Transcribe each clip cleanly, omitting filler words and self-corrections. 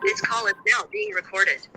This call is now being recorded.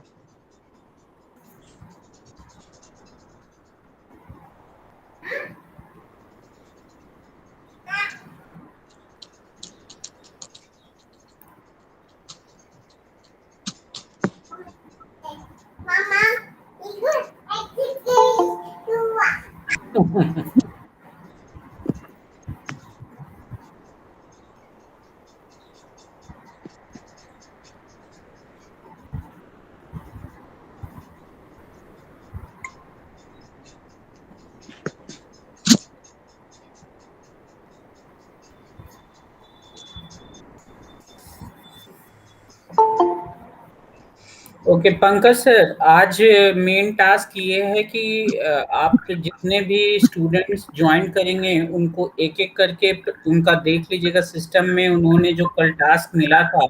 Okay Pankaj sir, आज main task ये है कि आप जितने भी स्टूडेंट्स ज्वाइन करेंगे उनको एक एक करके उनका देख लीजिएगा सिस्टम में। उन्होंने जो कल टास्क मिला था,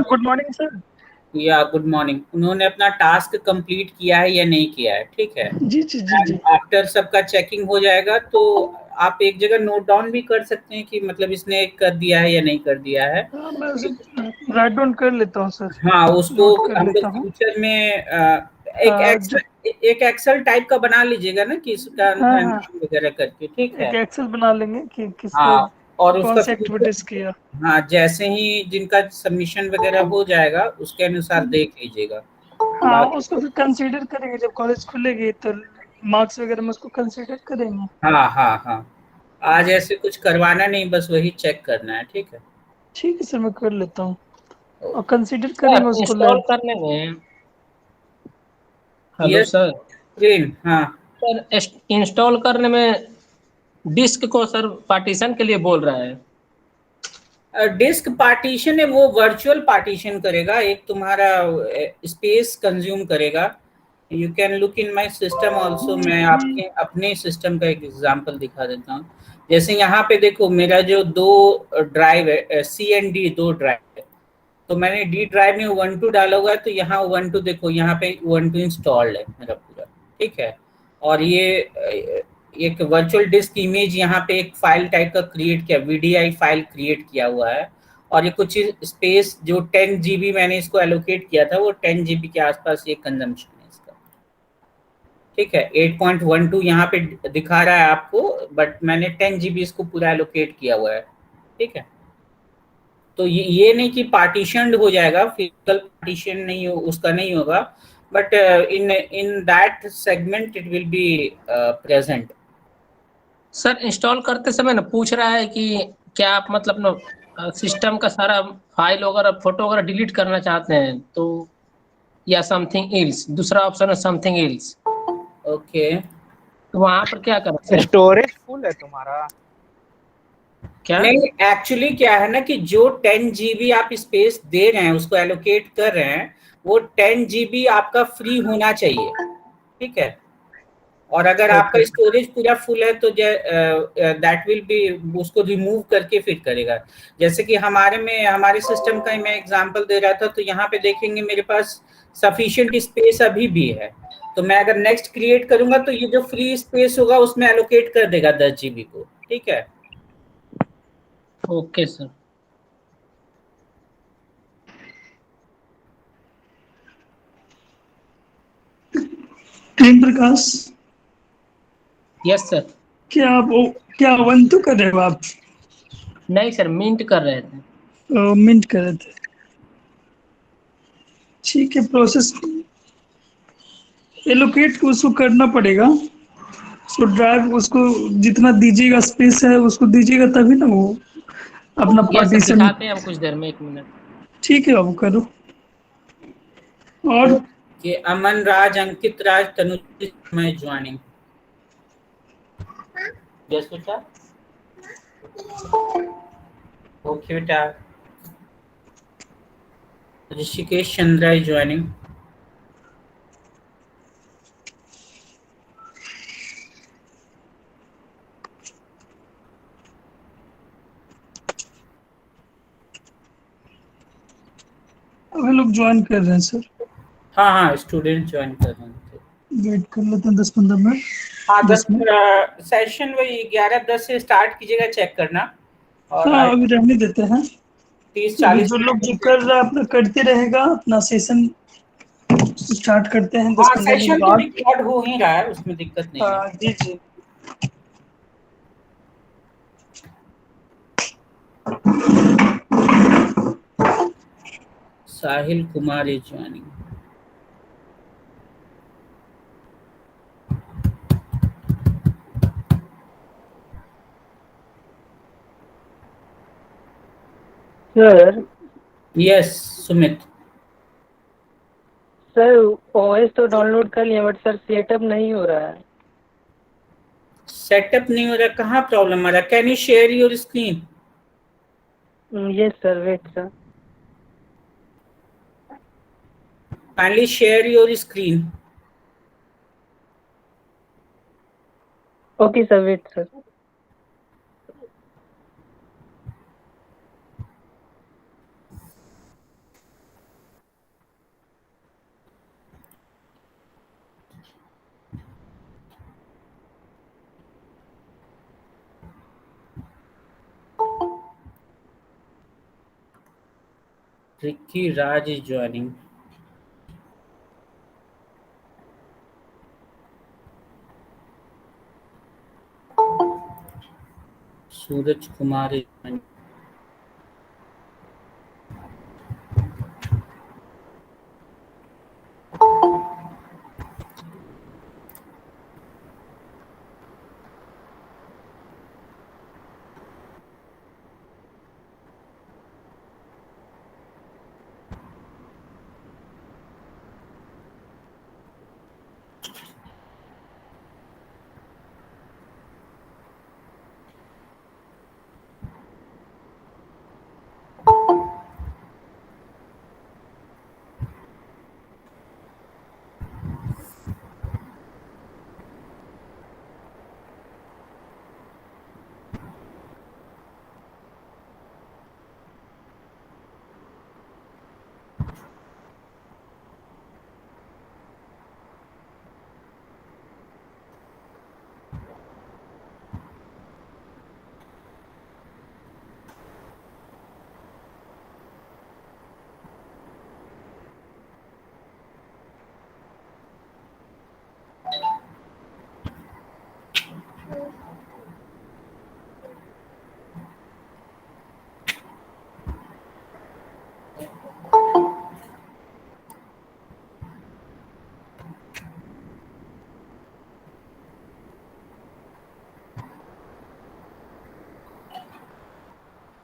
गुड मॉर्निंग सर। या गुड मॉर्निंग, उन्होंने अपना टास्क कंप्लीट किया है या नहीं किया है, ठीक है। जी जी जी जी। आफ्टर सबका चेकिंग हो जाएगा तो आप एक जगह नोट डाउन भी कर सकते हैं कि मतलब इसने कर दिया है या नहीं कर दिया है। हाँ, मैं उसे राइट डाउन कर लेता हूँ सर। हाँ, उसको नोट कर हम लोग लेता हूँ। फ्यूचर में एक एक्सेल टाइप का बना लीजिएगा ना कि इसका हाँ नाम हाँ, वगैरह करके, ठीक है। एक एक्सेल बना लेंगे कि किसको हाँ, और कौन उसका से एक्टिविटीज किया। हाँ, जैसे ही जिनका सबमिशन वगैरह हो जाएगा उसके अनुसार देख लीजिएगा। हाँ, बाकी उसको फिर कंसीडर करेंगे जब कॉलेज खुलेगी तो मार्क्स वगैरह में उसको कंसीडर करेंगे। हाँ हाँ हाँ, आज ऐसे कुछ करवाना नहीं, बस वही चेक करना है, ठीक है। ठीक है सर, मैं कर लेता हूँ और कंसीडर सर करेंगे उसको इंस्टॉल लैब। करने में, हेलो यस सर। स्क्रीन, हाँ सर इंस्टॉल करने में डिस्क को सर पार्टीशन के लिए बोल रहा है। डिस्क पार्टीशन है, वो वर्चुअल पार्टीशन करेगा, एक तुम्हारा स्पेस कंज्यूम करेगा। You can look in my system also. मैं आपके अपने सिस्टम का एक एग्जांपल दिखा देता हूँ। जैसे यहाँ पे देखो, मेरा जो दो ड्राइव है, सी एंड डी दो ड्राइव है, तो मैंने डी ड्राइव में Ubuntu डाला हुआ है, तो यहाँ Ubuntu देखो, यहाँ पे Ubuntu इंस्टॉल्ड है मेरा पूरा, ठीक है। और ये एक वर्चुअल डिस्क इमेज यहाँ पे एक फाइल टाइप का क्रिएट किया, VDI फाइल क्रिएट किया हुआ है। और ये कुछ स्पेस जो 10 GB मैंने इसको एलोकेट किया था, वो 10 GB के आसपास ये कंजम्पशन है इसका, ठीक है। 8.12 यहाँ पे दिखा रहा है आपको, बट मैंने 10 GB इसको पूरा एलोकेट किया हुआ है, ठीक है। तो ये नहीं कि पार्टीशनड हो जाएगा, फिजिकल पार्टीशन नहीं हो, उसका नहीं होगा, but in that segment it will be present. Sir install करते समय ना पूछ रहा है कि क्या आप मतलब ना सिस्टम का सारा फाइल वगैरह फोटो वगैरह डिलीट करना चाहते हैं तो, या समथिंग एल्स, दूसरा ऑप्शन है समथिंग एल्स। ओके, तो वहाँ पर क्या करना है? स्टोरेज फुल है तुम्हारा? क्या नहीं, एक्चुअली क्या है ना कि जो 10 GB आप स्पेस दे रहे हैं, उसको एलोकेट कर रहे हैं, वो 10 GB आपका फ्री होना चाहिए, ठीक है। और अगर आपका स्टोरेज पूरा फुल है तो दैट विल बी, उसको रिमूव करके फिट करेगा। जैसे कि हमारे सिस्टम का ही मैं एग्जांपल दे रहा था, तो यहाँ पे देखेंगे मेरे पास सफिशिएंट स्पेस अभी भी है। तो मैं अगर नेक्स्ट क्रिएट करूंगा तो ये जो फ्री स्पेस होगा उसमें एलोकेट कर देगा 10 GB को, ठीक है। Okay sir. Prem Prakash, yes sir. क्या Ubuntu कर रहे हो आप? नहीं सर, मिंट कर रहे थे। मिंट कर रहे थे, ठीक है। प्रोसेस एलोकेट उसको करना पड़ेगा। सो ड्राइव उसको जितना दीजिएगा, स्पेस है उसको दीजिएगा, तभी ना वो अपना यस सर, पार्टीशन। दिखाते हैं हम कुछ देर में, 1 मिनट। ठीक है बाबू, करो। और कि अमन राज, अंकित राज, तनुज मैं ज्वाइनिंग। यस बेटा, ओके बेटा। Rishikesh Chandra is joining. अभी लोग ज्वाइन कर रहे हैं सर। हाँ हाँ, स्टूडेंट ज्वाइन कर रहे हैं। वेट कर लेते हैं 10-15 मिनट। हाँ, 10 मिनट। सेशन वही 11:10 से स्टार्ट कीजिएगा चेक करना। और हाँ, अभी रहने देते हैं। अभी 30-40 जो लोग जो मिनट। कर रहा है अपना करते रहेगा, अपना सेशन स्टार्ट करते हैं हाँ, 10-15 मिनट सेशन तो बाद। रिकॉर्ड हो ही रहा है, उसमें दिक्कत नहीं है। जी जी। Sahil Kumar is joining. Sir yes Sumit. Sir OS तो डाउनलोड कर लिया बट सर सेटअप नहीं हो रहा है। सेटअप नहीं हो रहा, कहाँ प्रॉब्लम आ रहा? Can you share your screen? Yes sir, wait sir. Kindly share your screen. Okay sir, wait sir. Ricky Raj is joining. Suraj Kumar is joining.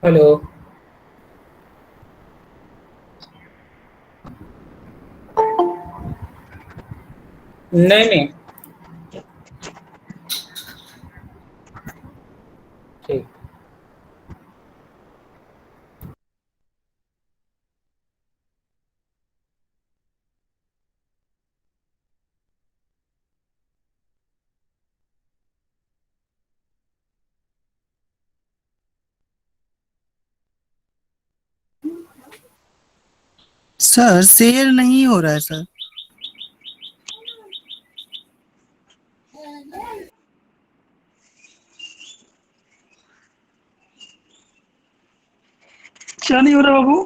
Hello. नहीं नहीं, ठीक। सर शेयर नहीं हो रहा है सर। क्या नहीं हो रहा बाबू?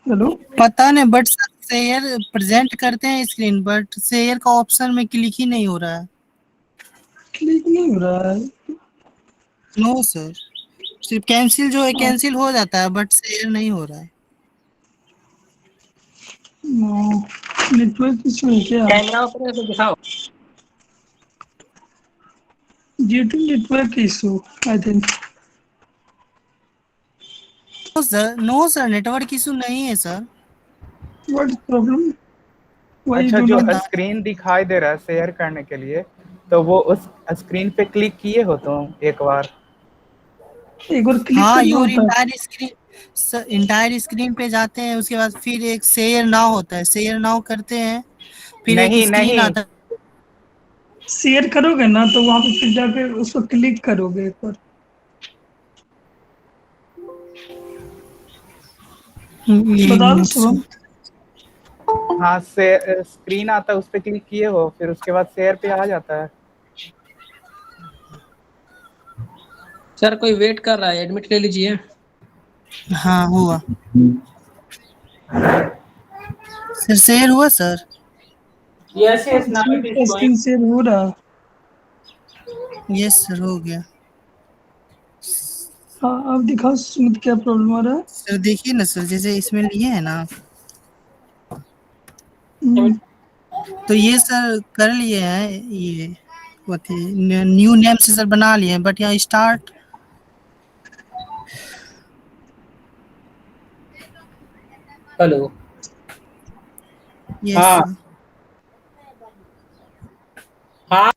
हेलो। पता नहीं बट सर शेयर प्रेजेंट करते हैं स्क्रीन, बट शेयर का ऑप्शन में क्लिक ही नहीं हो रहा है। क्लिक नहीं हो रहा है? नो सर, सिर्फ कैंसिल जो है कैंसिल हो जाता है बट शेयर नहीं हो रहा है। नेटवर्क इशू है क्या? कैमरा ओपन करके दिखाओ। Due to network issue I think. No sir network issue नहीं है सर। What problem? व्हाई अच्छा, डू जो नॉट? स्क्रीन दिखाई दे रहा है शेयर करने के लिए, तो वो उस स्क्रीन पे क्लिक किए हो तुम एक बार? एक बार क्लिक हाँ, करना योर होता है। Entire screen sir, entire screen पे जाते हैं, उसके बाद फिर एक शेयर नाउ होता है, शेयर नाउ करते हैं, फिर एक नहीं स्क्रीन नहीं, आता है। शेयर करोगे ना तो वहां पे फिर जाके उसको क्लिक करोगे एक बार। एक बता दो मिनट सर। शुभम। हाँ से स्क्रीन आता है, उस पे क्लिक किए हो, फिर उसके बाद शेयर पे आ जाता है। सर कोई वेट कर रहा है, एडमिट ले लीजिए। हाँ हुआ सर, शेयर हुआ sir. Yes, yes, now it is showing. Screen share हो रहा है। यस सर, हो गया। हाँ आप दिखाओ सुमित क्या प्रॉब्लम आ रहा है। सर देखिए ना सर, जैसे इसमें लिए है ना, हम्म, तो ये सर कर लिए हैं, ये न्यू नेम से सर बना लिए हैं, बट यहाँ स्टार्ट। हेलो। यस हाँ सर। हाँ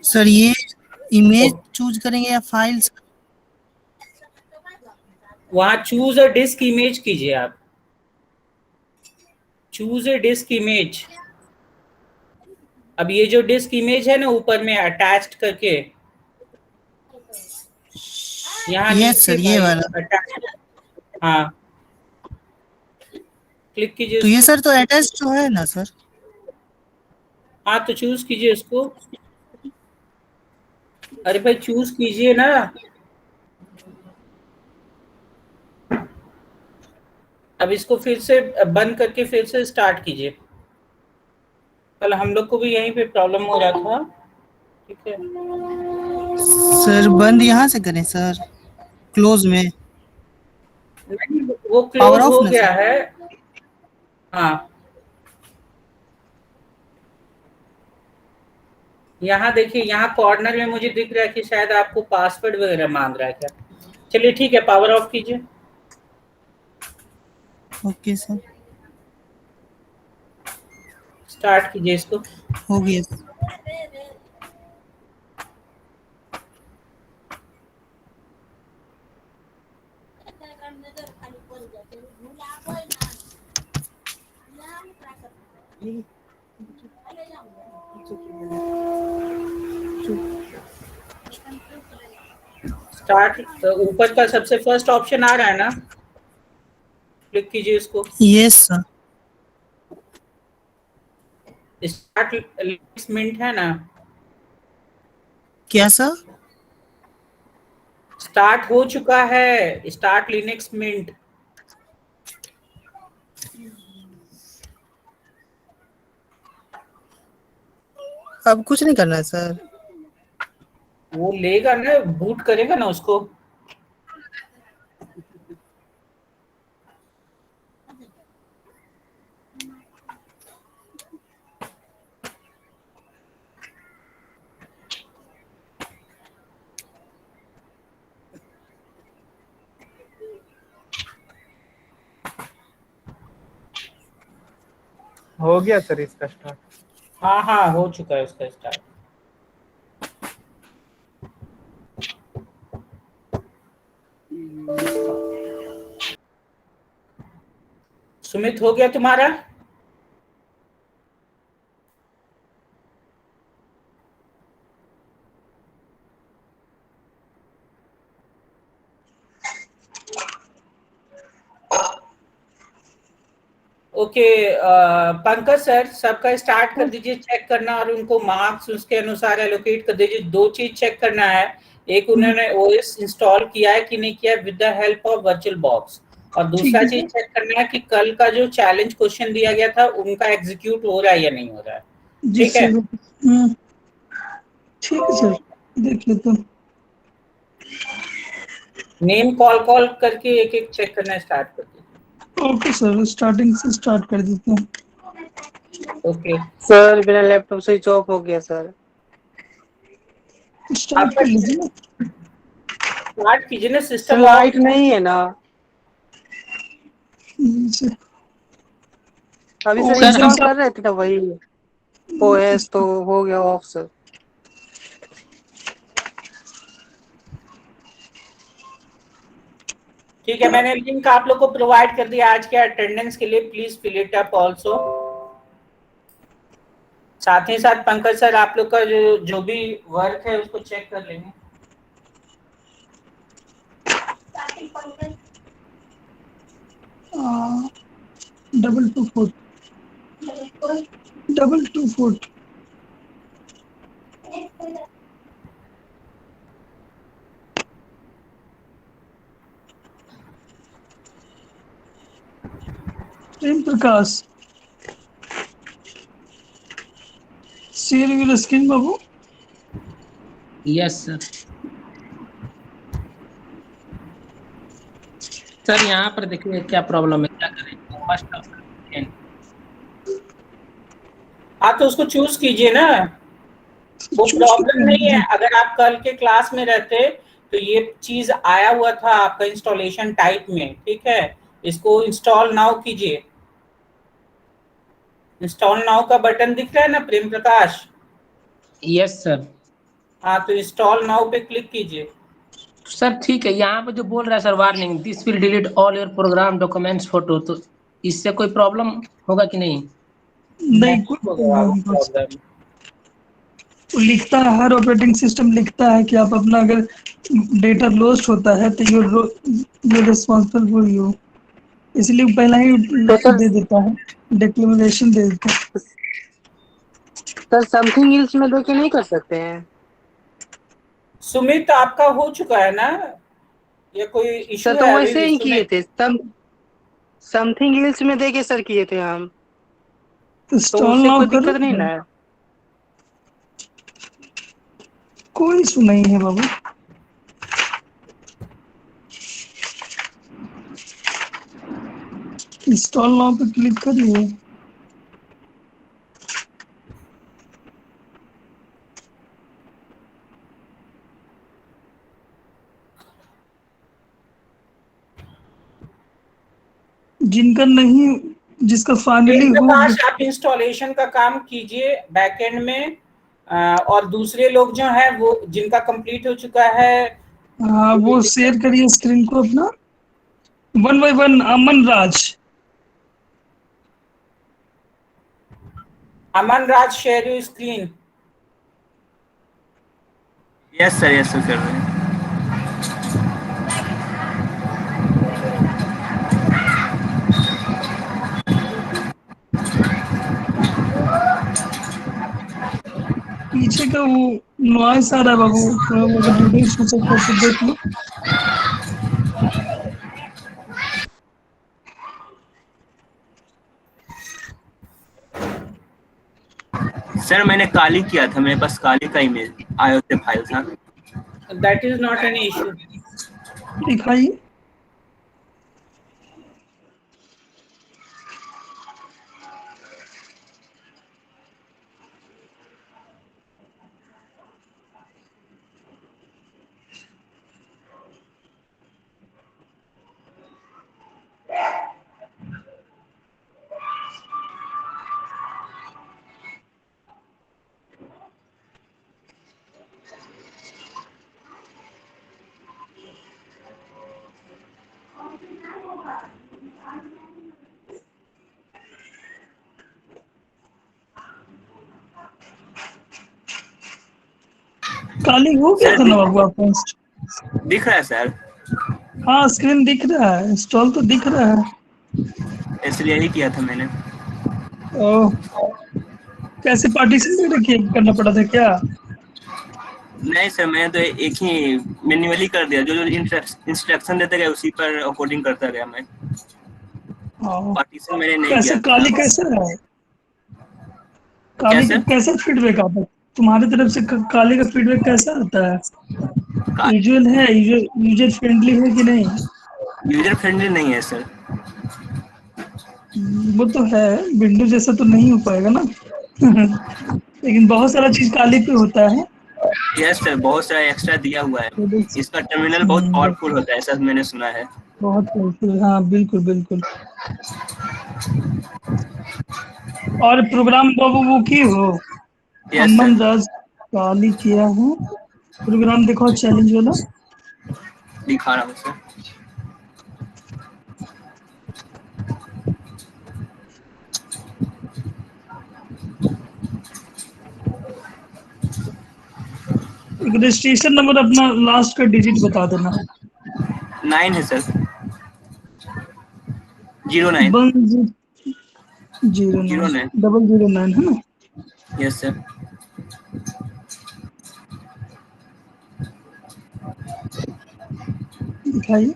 सर ये इमेज चूज करेंगे या फाइल्स? वहाँ चूज अ डिस्क इमेज कीजिए आप। Choose a disc image. अब ये जो डिस्क इमेज है ना ऊपर में अटैच्ड करके, यहाँ यस नीचे सर, ये वाला। अटैच। हाँ क्लिक कीजिए तो ये इसको। सर तो अटैच तो है ना सर? हाँ तो चूज कीजिए इसको। अरे भाई चूज कीजिए ना। अब इसको फिर से बंद करके फिर से स्टार्ट कीजिए। कल हम लोग को भी यहीं पे प्रॉब्लम हो रहा था। ठीक है सर बंद यहाँ से करें सर, क्लोज में? नहीं, वो पावर क्लोज ऑफ हो ना गया सर? है। हाँ यहाँ देखिए, यहाँ कॉर्नर में मुझे दिख रहा है कि शायद आपको पासवर्ड वगैरह मांग रहा है क्या। चलिए ठीक है, पावर ऑफ कीजिए। ओके सर, स्टार्ट कीजिए इसको। हो गया। स्टार्ट, ऊपर का सबसे फर्स्ट ऑप्शन आ रहा है ना, क्लिक कीजिए इसको। Yes sir. Start Linux Mint है ना, क्या सर? स्टार्ट हो चुका है, स्टार्ट लिनक्स मिंट। अब कुछ नहीं करना है सर? वो लेगा ना, बूट करेगा ना उसको। हो गया सर इसका स्टार्ट। हाँ हाँ हो चुका है उसका स्टार्ट। सुमित हो गया तुम्हारा? ओके पंकज सर, सबका स्टार्ट कर दीजिए चेक करना, और उनको मार्क्स उसके अनुसार एलोकेट कर दीजिए। दो चीज चेक करना है, एक उन्होंने ओएस इंस्टॉल किया है कि नहीं किया with the help of virtual box, और दूसरा चीज चेक करना है कि कल का जो चैलेंज क्वेश्चन दिया गया था उनका एग्जीक्यूट हो रहा है या नहीं हो रहा है। जी ठीक है, सर। ठीक है सर, देख लेता हूँ। नेम कॉल कॉल करके एक एक चेक करना स्टार्ट कर दीजिए। ओके सर, स्टार्टिंग से स्टार्ट कर देता हूँ। ओके सर मेरा लैपटॉप स्विच ऑफ हो गया सर। स्टार्ट कर लीजिए ना। स्टार्ट कीजिए ना, सर सिस्टम लाइट नहीं है ना सर, अभी सर, और इंस्टॉल जैसा कर रहे थे ना वही ओएस, तो हो गया ऑफ सर। ठीक है, मैंने लिंक आप लोग को प्रोवाइड कर दिया आज के अटेंडेंस के लिए, please fill it up also. साथ ही साथ पंकज सर आप लोग का जो भी वर्क है उसको चेक कर लेंगे। Double two foot Prem Prakash, share your screen Babu. Yes sir. Sir यहाँ पर देखिए क्या प्रॉब्लम है, क्या करें? First option. हाँ तो उसको चूज कीजिए ना, वो प्रॉब्लम नहीं है। अगर आप कल के क्लास में रहते तो ये चीज आया हुआ था आपका इंस्टॉलेशन टाइप में, ठीक है। इसको इंस्टॉल नाउ कीजिए। इंस्टॉल नाउ का बटन दिख रहा है ना प्रेम प्रकाश? Yes sir. हाँ तो इंस्टॉल नाउ पे क्लिक कीजिए। सर ठीक है, यहाँ पे जो बोल रहा है sir warning, this will delete all your program documents photo, तो इससे कोई प्रॉब्लम होगा कि नहीं? नहीं, कुछ प्रॉब्लम लिखता है, हर ऑपरेटिंग सिस्टम लिखता है कि आप अपना अगर डेटा लॉस्ट होता है तो you're responsible for you, इसलिए पहला ही दे देता है, डिक्लेरेशन दे देता है। सर समथिंग एल्स में दो के नहीं कर सकते हैं? सुमित आपका हो चुका है ना, ये कोई इशू सर तो है? वैसे ही किए थे, समथिंग एल्स में दे के सर किए थे हम, तो इंस्टॉल उससे नाउ कोई करो, दिक्कत नहीं ना है? कोई इशू नहीं है बाबू। इंस्टॉल नाउ पे क्लिक करिए। जिनका नहीं, जिसका फाइनली हो, प्रकाश आप इंस्टॉलेशन का काम कीजिए बैकएंड में, और दूसरे लोग जो है वो जिनका कंप्लीट हो चुका है हाँ वो शेयर करिए स्क्रीन को अपना, 1 by 1। Aman Raj share your screen. Yes sir कर रहे हैं। पीछे का वो नॉइस आ रहा है बाबू, थोड़ा अगर रिड्यूस हो सकता है तो देख लो। सर मैंने काली किया था, मेरे पास काली का इमेज आयो थे फाइल था। That is not an issue. दिखाइए। काली हो गया था ना बाबू आपका? दिख रहा है सर? हाँ स्क्रीन दिख रहा है, इंस्टॉल तो दिख रहा है, इसलिए यही किया था मैंने। ओह, कैसे पार्टीशन करना पड़ा था क्या? नहीं सर, मैंने तो एक ही मैन्युअली कर दिया, जो इंस्ट्रक्शन देते गए उसी पर अकॉर्डिंग करता गया मैं। पार्टीशन मैंने नहीं कैसे किया। काली कैसे है? काली का कैसा फीडबैक आता है तुम्हारी तरफ से? काली का फीडबैक कैसा आता है? यूजुअल है, यूजर फ्रेंडली है कि नहीं? यूजर फ्रेंडली नहीं है सर। वो तो है, विंडो जैसा तो नहीं हो पाएगा ना। लेकिन बहुत सारा चीज काली पे होता है। यस सर, बहुत सारा एक्स्ट्रा दिया हुआ है, इसका टर्मिनल बहुत पावरफुल होता है, ऐसा मैंने सुना है। बहुत पावरफुल, हाँ बिल्कुल बिल्कुल। और प्रोग्राम बाबू वो की हो? अमन राज काली किया है, प्रोग्राम देखो चैलेंज वाला। दिखा रहा हूँ सर। रजिस्ट्रेशन नंबर अपना लास्ट का डिजिट बता देना। 9 है सर, 09 1009 009 है ना? Yes sir. दिखाइए।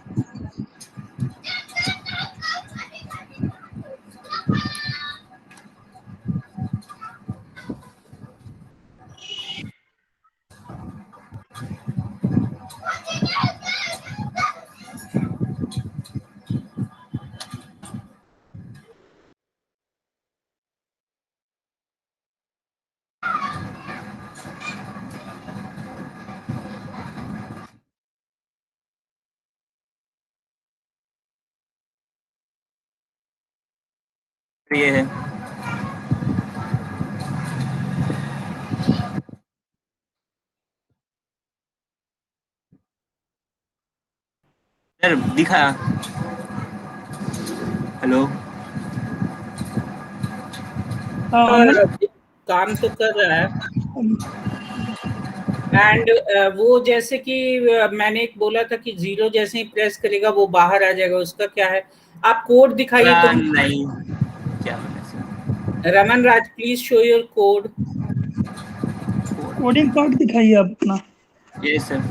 ये है सर, दिखा। हेलो हाँ और काम तो कर रहा है। एंड वो जैसे कि मैंने एक बोला था कि 0 जैसे ही प्रेस करेगा वो बाहर आ जाएगा, उसका क्या है? आप कोड दिखाइए तो। नहीं, क्या बोले sir? Raman Raj, please show your code. Coding part दिखाइए आप अपना। ये सर,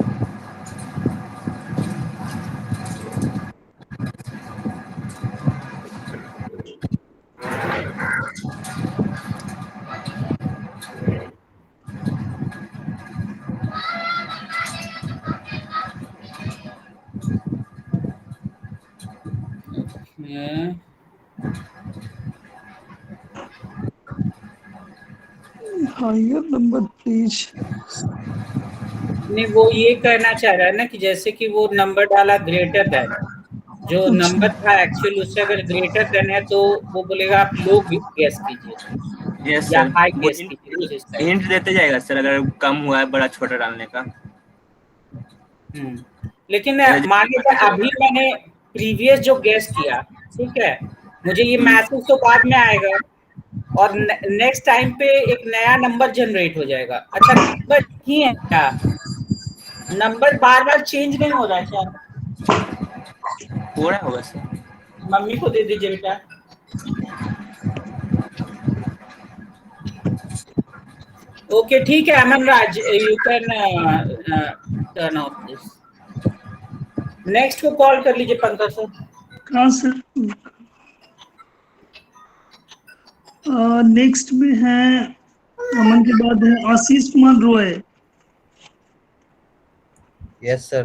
हायर नंबर प्लीज। नहीं, वो ये कहना चाह रहा है ना कि जैसे कि वो नंबर डाला ग्रेटर देन, जो नंबर था एक्चुअली उससे अगर ग्रेटर देन है तो वो बोलेगा आप लो गेस कीजिए यस या सर। हाई वो गेस कीजिए, कुछ इस टाइप। हिंट देते जाएगा सर, अगर कम हुआ है बड़ा छोटा डालने का। लेकिन मान लीजिए अभी मैंने प्रीवियस जो गेस किया, ठीक है, मुझे ये मैसेज तो बाद में आएगा और नेक्स्ट टाइम पे एक नया नंबर जनरेट हो जाएगा। अच्छा, नंबर ही है क्या? नंबर बार बार चेंज नहीं हो रहा है क्या? हो रहा होगा सर। मम्मी को दे दीजिए बेटा। ओके ठीक है Aman Raj, you can turn off this. Next को कॉल कर लीजिए पंकज सर। कहाँ सर? नेक्स्ट में है अमन के बाद है Ashish Kumar Roy. Yes, sir.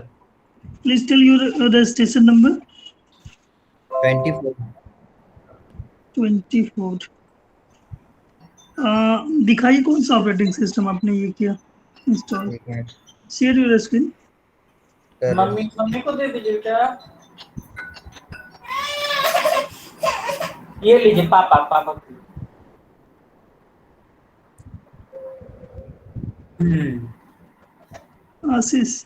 Please tell your registration number. 24. 24। दिखाइए कौन सा ऑपरेटिंग सिस्टम आपने ये किया इंस्टॉल। एक मिनट शेयर योर स्क्रीन। कर रहा हूँ। मम्मी को दे दीजिए बेटा। ये लीजिए पापा को। आशीष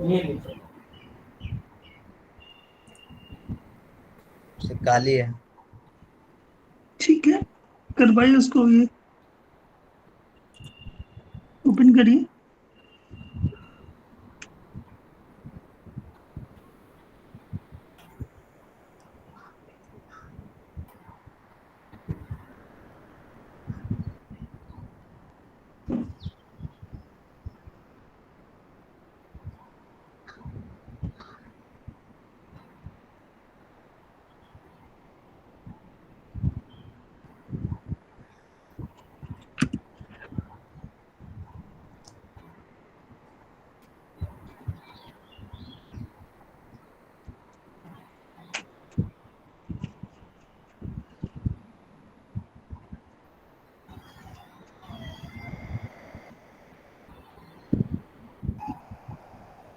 ये लीजिए। से काली है। ठीक है, करवाइए उसको, ये ओपन करिए।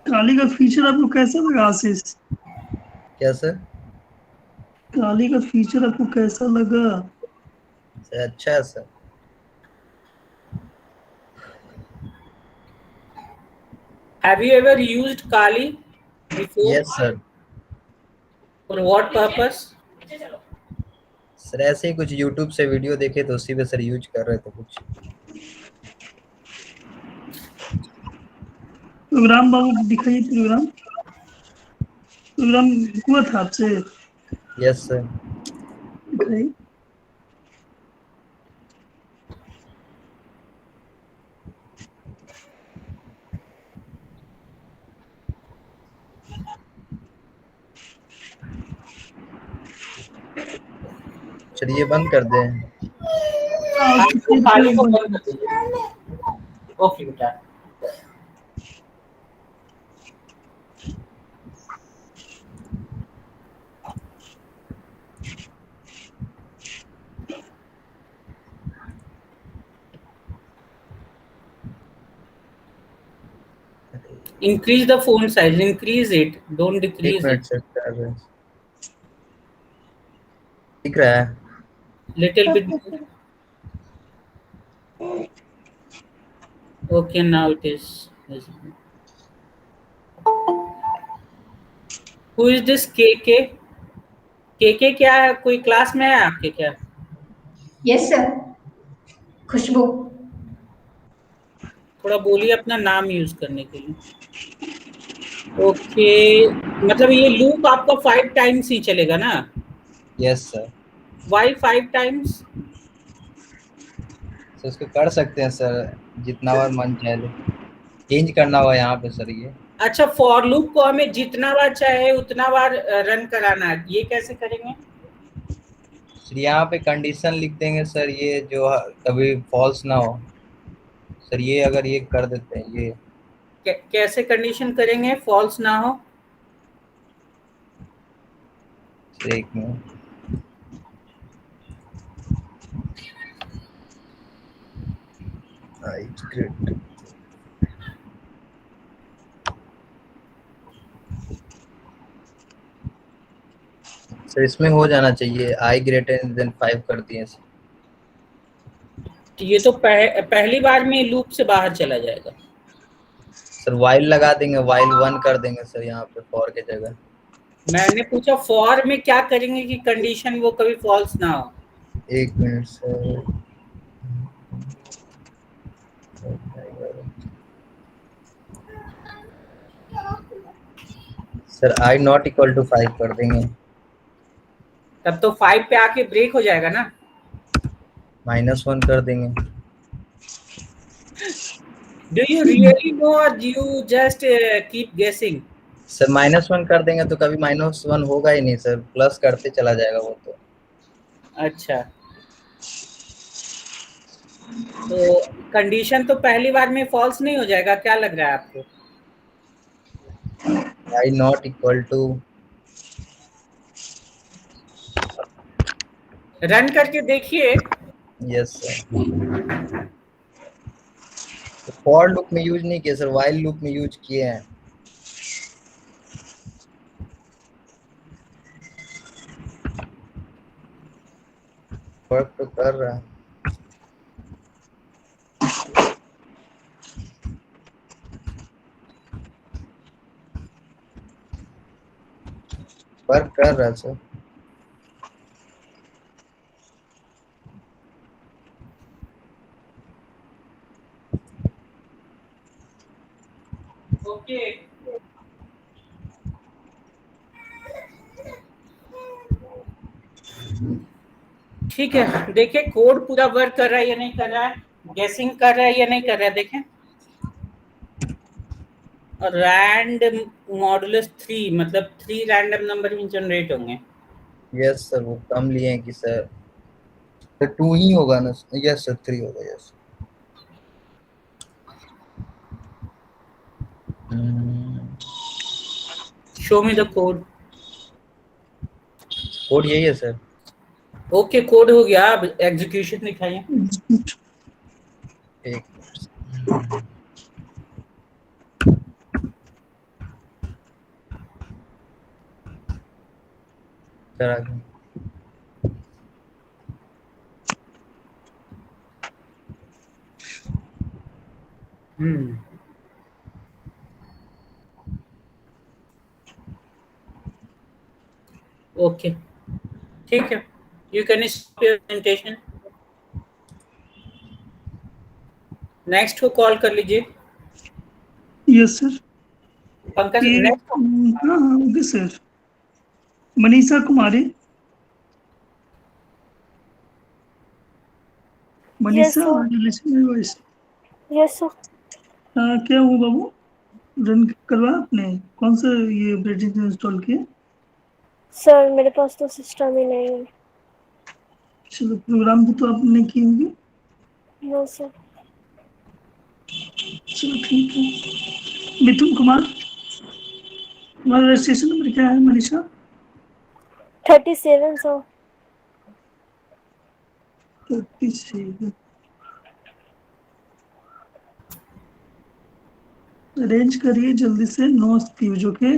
काली का फीचर आपको कैसा लगा आशीष? क्या सर? काली का फीचर आपको कैसा लगा? सर अच्छा है sir. Have you ever used Kali before? Yes sir. For what purpose? Sir ऐसे ही कुछ यूट्यूब से वीडियो देखे तो उसी पे सर यूज कर रहे थे कुछ। प्रोग्राम बाबू दिखाइए, प्रोग्राम प्रोग्राम हुआ था आपसे? Yes sir. दिखाइए। चलिए बंद कर दें। आपको Kali को बंद कर दीजिए। ओके बेटा। Increase the font size. Increase it. Don't एक decrease मिनट it. सर कर रहे हैं। दिख रहा है? Little bit. Okay, now it is visible. Who is this KK? KK क्या है? कोई क्लास में है आपके क्या? यस सर, खुशबू। थोड़ा बोलिए अपना नाम यूज करने के लिए। ओके, मतलब ये लूप आपका 5 टाइम्स ही चलेगा ना? Yes sir. Why 5 times? Sir उसको कर सकते हैं सर, जितना बार मन चाहे चेंज करना हुआ यहाँ पे सर ये। अच्छा, फॉर लूप को हमें जितना बार चाहे उतना बार रन कराना है, ये कैसे करेंगे? सर यहाँ पे कंडीशन लिख देंगे सर, ये जो कभी फॉल्स ना हो सर, ये अगर ये कर देते हैं ये। कैसे कंडीशन करेंगे फॉल्स ना हो? एक मिनट। ग्रेट। सर इसमें हो जाना चाहिए आई ग्रेटर देन 5 कर दिए सर। ये तो पहली बार में लूप से बाहर चला जाएगा। सर वाइल लगा देंगे, वाइल 1 कर देंगे सर यहाँ पे फॉर के जगह। मैंने पूछा फॉर में क्या करेंगे कि कंडीशन वो कभी फॉल्स ना हो। एक minute sir. Sir I not equal to 5 कर देंगे। तब तो 5 पे आके ब्रेक हो जाएगा ना? -1 कर देंगे। Do you really know or you just keep guessing? Sir -1 कर देंगे तो कभी -1 होगा ही नहीं सर, प्लस करते चला जाएगा वो तो। अच्छा, तो कंडीशन तो पहली बार में फॉल्स नहीं हो जाएगा, क्या लग रहा है आपको? आई नॉट इक्वल टू। रन करके देखिए। Yes sir. फॉर लूप में यूज नहीं किया सर, वाइल लूप में यूज किए हैं। वर्क तो कर रहा है। वर्क कर रहा है सर। ओके, ठीक है, देखिए कोड पूरा वर्क कर रहा है या नहीं कर रहा है, गेसिंग कर रहा है या नहीं कर रहा है, देखें। रैंड मॉडुलस 3 मतलब 3 रैंडम नंबर ही जनरेट होंगे। यस सर, वो कम लिए हैं कि सर 2 ही होगा ना? यस सर 3 होगा। Yes. Show me the code. Code यही है सर। ओके, कोड हो गया, अब एग्जीक्यूशन दिखाइए। एक सर हम्म, ओके, ठीक है, you can stop your presentation. Next को कॉल कर लीजिए। Yes sir. पंकज, ये नेक्स्ट। हाँ हाँ okay sir. Manisha Kumari. Manisha voice. Yes sir. क्या हुआ बाबू, रन करवाया आपने? कौन सा ये ऑपरेटिंग इंस्टॉल किया? सर मेरे पास तो सिस्टम ही नहीं है। चलो प्रोग्राम भी तो आपने की होगी। No sir. चलो ठीक है। मिथुन कुमार, तुम्हारा रजिस्ट्रेशन नंबर क्या है मनीषा? 37 सर। 37। अरेंज करिए जल्दी से, no fuse. Okay.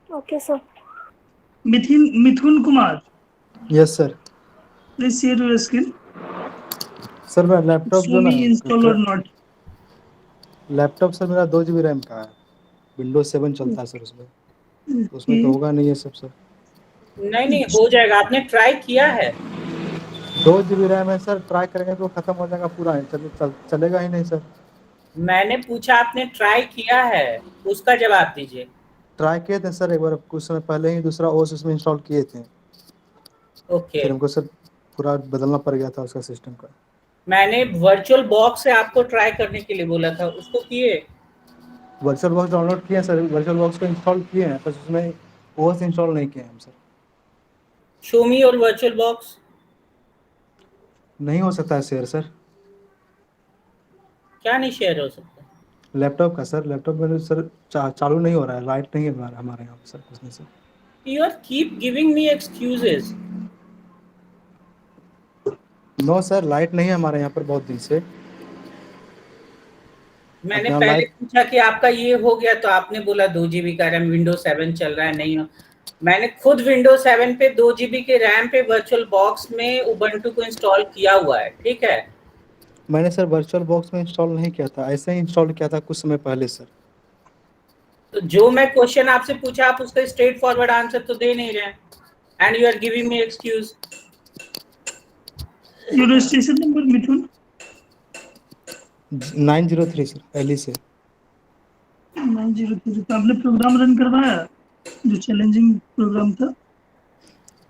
Okay sir. Mithun Kumar, yes sir. Please share your screen. Sir मैं लैपटॉप शो जो ना मी इंस्टॉल और नॉट। लैपटॉप सर मेरा 2 GB रैम का है, विंडोज 7 चलता है सर उसमें, तो उसमें तो होगा नहीं ये सब सर। नहीं नहीं, हो जाएगा। आपने ट्राई किया है? 2 GB रैम है सर, ट्राई करेंगे तो खत्म हो जाएगा पूरा, चलेगा ही नहीं सर। मैंने पूछा आपने ट्राई किया है, उसका जवाब दीजिए। ट्राई किए थे सर एक बार कुछ समय पहले ही, दूसरा ओएस उसमें इंस्टॉल किए थे, ओके। फिर हमको सर पूरा बदलना पड़ गया था उसका सिस्टम का। मैंने वर्चुअल बॉक्स से आपको ट्राई करने के लिए बोला था, उसको किए? वर्चुअल बॉक्स डाउनलोड किए सर, वर्चुअल बॉक्स को इंस्टॉल किए हैं, बस उसमें ओएस इंस्टॉल नहीं किए हम सर। शो मी और वर्चुअल बॉक्स। नहीं हो सकता है शेयर सर। क्या नहीं शेयर हो सकता? लैपटॉप का सर, लैपटॉप में सर चालू नहीं हो रहा है, लाइट नहीं है हमारे यहाँ पे सर कुछ नहीं sir. You are keep giving me excuses. No sir, light नहीं है हमारे यहाँ पर बहुत दिन से। मैंने यहाँ पहले लाइट, पूछा कि आपका ये हो गया तो आपने बोला 2 GB का रैम, विंडोज 7 चल रहा है। नहीं हो, मैंने खुद विंडोज 7 पे 2 GB के रैम पे वर्चुअल बॉक्स में उबंटू को इंस्टॉल किया हुआ है, ठीक है। मैंने सर वर्चुअल बॉक्स में इंस्टॉल नहीं किया था, ऐसे ही इंस्टॉल किया था कुछ समय पहले सर। तो जो मैं क्वेश्चन आपसे पूछा आप उसका स्ट्रेट फॉरवर्ड आंसर तो दे नहीं रहे, and you are giving me excuse. Your registration number Mithun? 903 sir, पहले से। 903। तो आपने प्रोग्राम रन करवाया जो चैलेंजिंग प्रोग्राम था?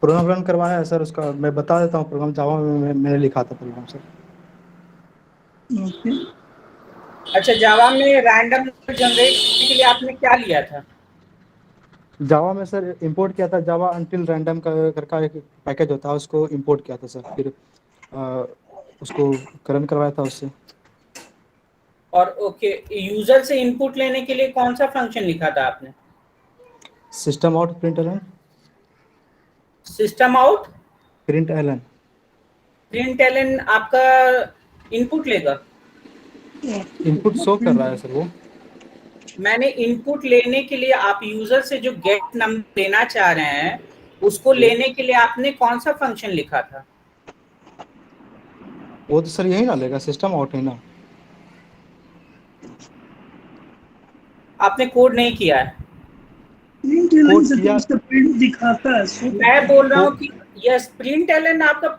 प्रोग्राम रन करवाया है सर, उसका मैं बता देता हूँ। प्रोग्राम जावा में मैंने लिखा था प्रोग्राम सर। ओके। अच्छा, जावा में रैंडम जनरेट करने के लिए आपने क्या लिया था? जावा में सर इंपोर्ट किया था, जावा अनटिल रैंडम का एक पैकेज होता है, उसको इंपोर्ट किया था सर, फिर उसको रन करवाया था उससे। और ओके, यूजर से इनपुट लेने के लिए कौन सा फंक्शन लिखा था आपने? System out print ln. System out print ln. Print ln आपका इनपुट लेगा? इनपुट शो कर रहा है सर वो। मैंने इनपुट लेने के लिए आप यूजर से जो गेट नंबर लेना चाह रहे हैं उसको लेने के लिए आपने कौन सा फंक्शन लिखा था? वो तो सर यही ना लेगा, सिस्टम आउट है ना। आपने कोड नहीं किया है? कोड किया, प्रिंट दिखाता है। मैं बोल रहा हूँ कि यस, प्रिंट एलन आपका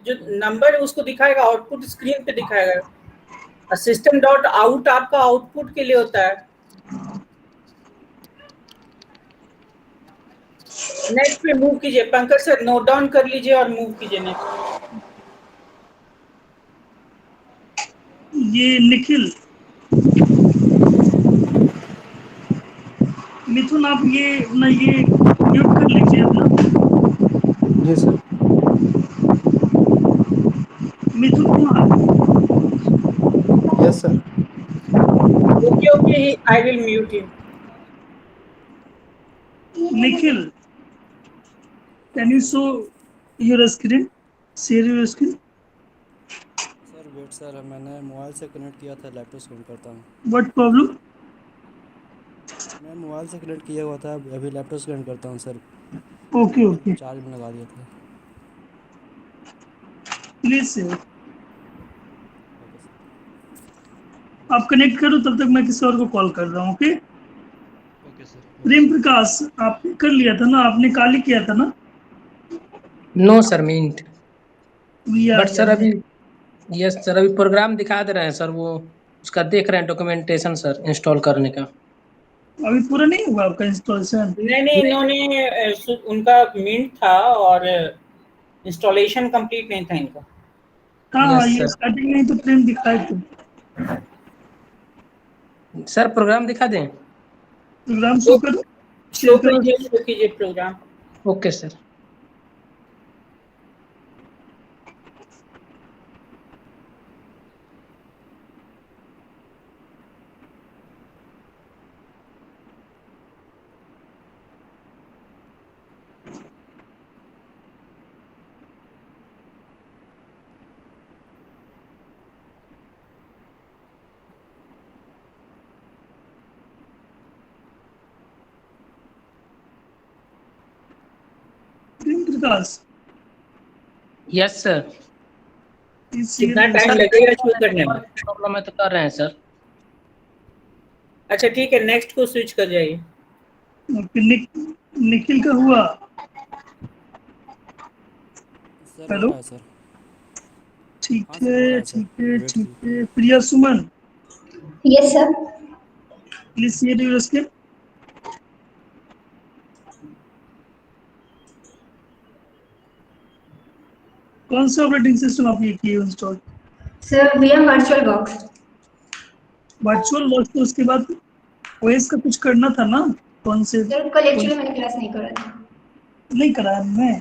जो नंबर है उसको दिखाएगा, आउटपुट स्क्रीन पे दिखाएगा। सिस्टम डॉट आउट आपका आउटपुट के लिए होता है। नेक्स्ट पे मूव कीजिए पंकज सर, नोट डाउन कर लीजिए और मूव कीजिए नेक्स्ट। ये निखिल, मिथुन आप ये अपना ये म्यूट कर लीजिए अपना। जी sir. Mithun Kumar. Yes sir. Okay okay, I will mute him. Nikhil, can you show your screen, share your screen? Sir wait sir, मैंने मोबाइल से कनेक्ट किया था, लैपटॉप से कनेक्ट करता हूँ। What problem? मैं मोबाइल से कनेक्ट किया हुआ था, अभी लैपटॉप से कनेक्ट करता हूँ सर। ओके ओके, चार्ज में लगा दिया था। Please share. आप कनेक्ट करो, तब तक मैं किसी और को कॉल कर रहा हूँ। Okay okay sir. Prem Prakash, आपने कर लिया था ना, आपने काली किया था ना? नो सर मीन्ट, या बट सर अभी यस सर अभी प्रोग्राम दिखा दे रहे हैं सर, वो उसका देख रहे हैं डॉक्यूमेंटेशन सर इंस्टॉल करने का। अभी पूरा नहीं हुआ आपका इंस्टॉलेशन? नहीं, इन्होंने उनका मिंट था और इंस्टॉलेशन कंप्लीट नहीं था इनका। हाँ, यस ये सर। स्टार्टिंग में तो प्रेम दिखाए थे। सर प्रोग्राम दिखा दें? प्रोग्राम शो करो, शो शेयर करो। कीजिए program. Okay sir. Prem Prakash, yes sir. कितना टाइम लगेगा शो करने में? प्रॉब्लम है तो कर रहे हैं सर। अच्छा ठीक है, नेक्स्ट को स्विच कर जाइए। निखिल का हुआ? सर हेलो, हो रहा है सर। ठीक हाँ सर, हो रहा है है सर। ठीक है वेट ठीक है। Priya Suman, yes sir. Please share your screen. कौन सा ऑपरेटिंग सिस्टम आप ये किए install? Sir VM virtual box. Virtual box, तो उसके बाद ओएस का कुछ करना था ना? कौन से? सर कल एक्चुअली मैंने क्लास नहीं करा था। नहीं कराया मैं।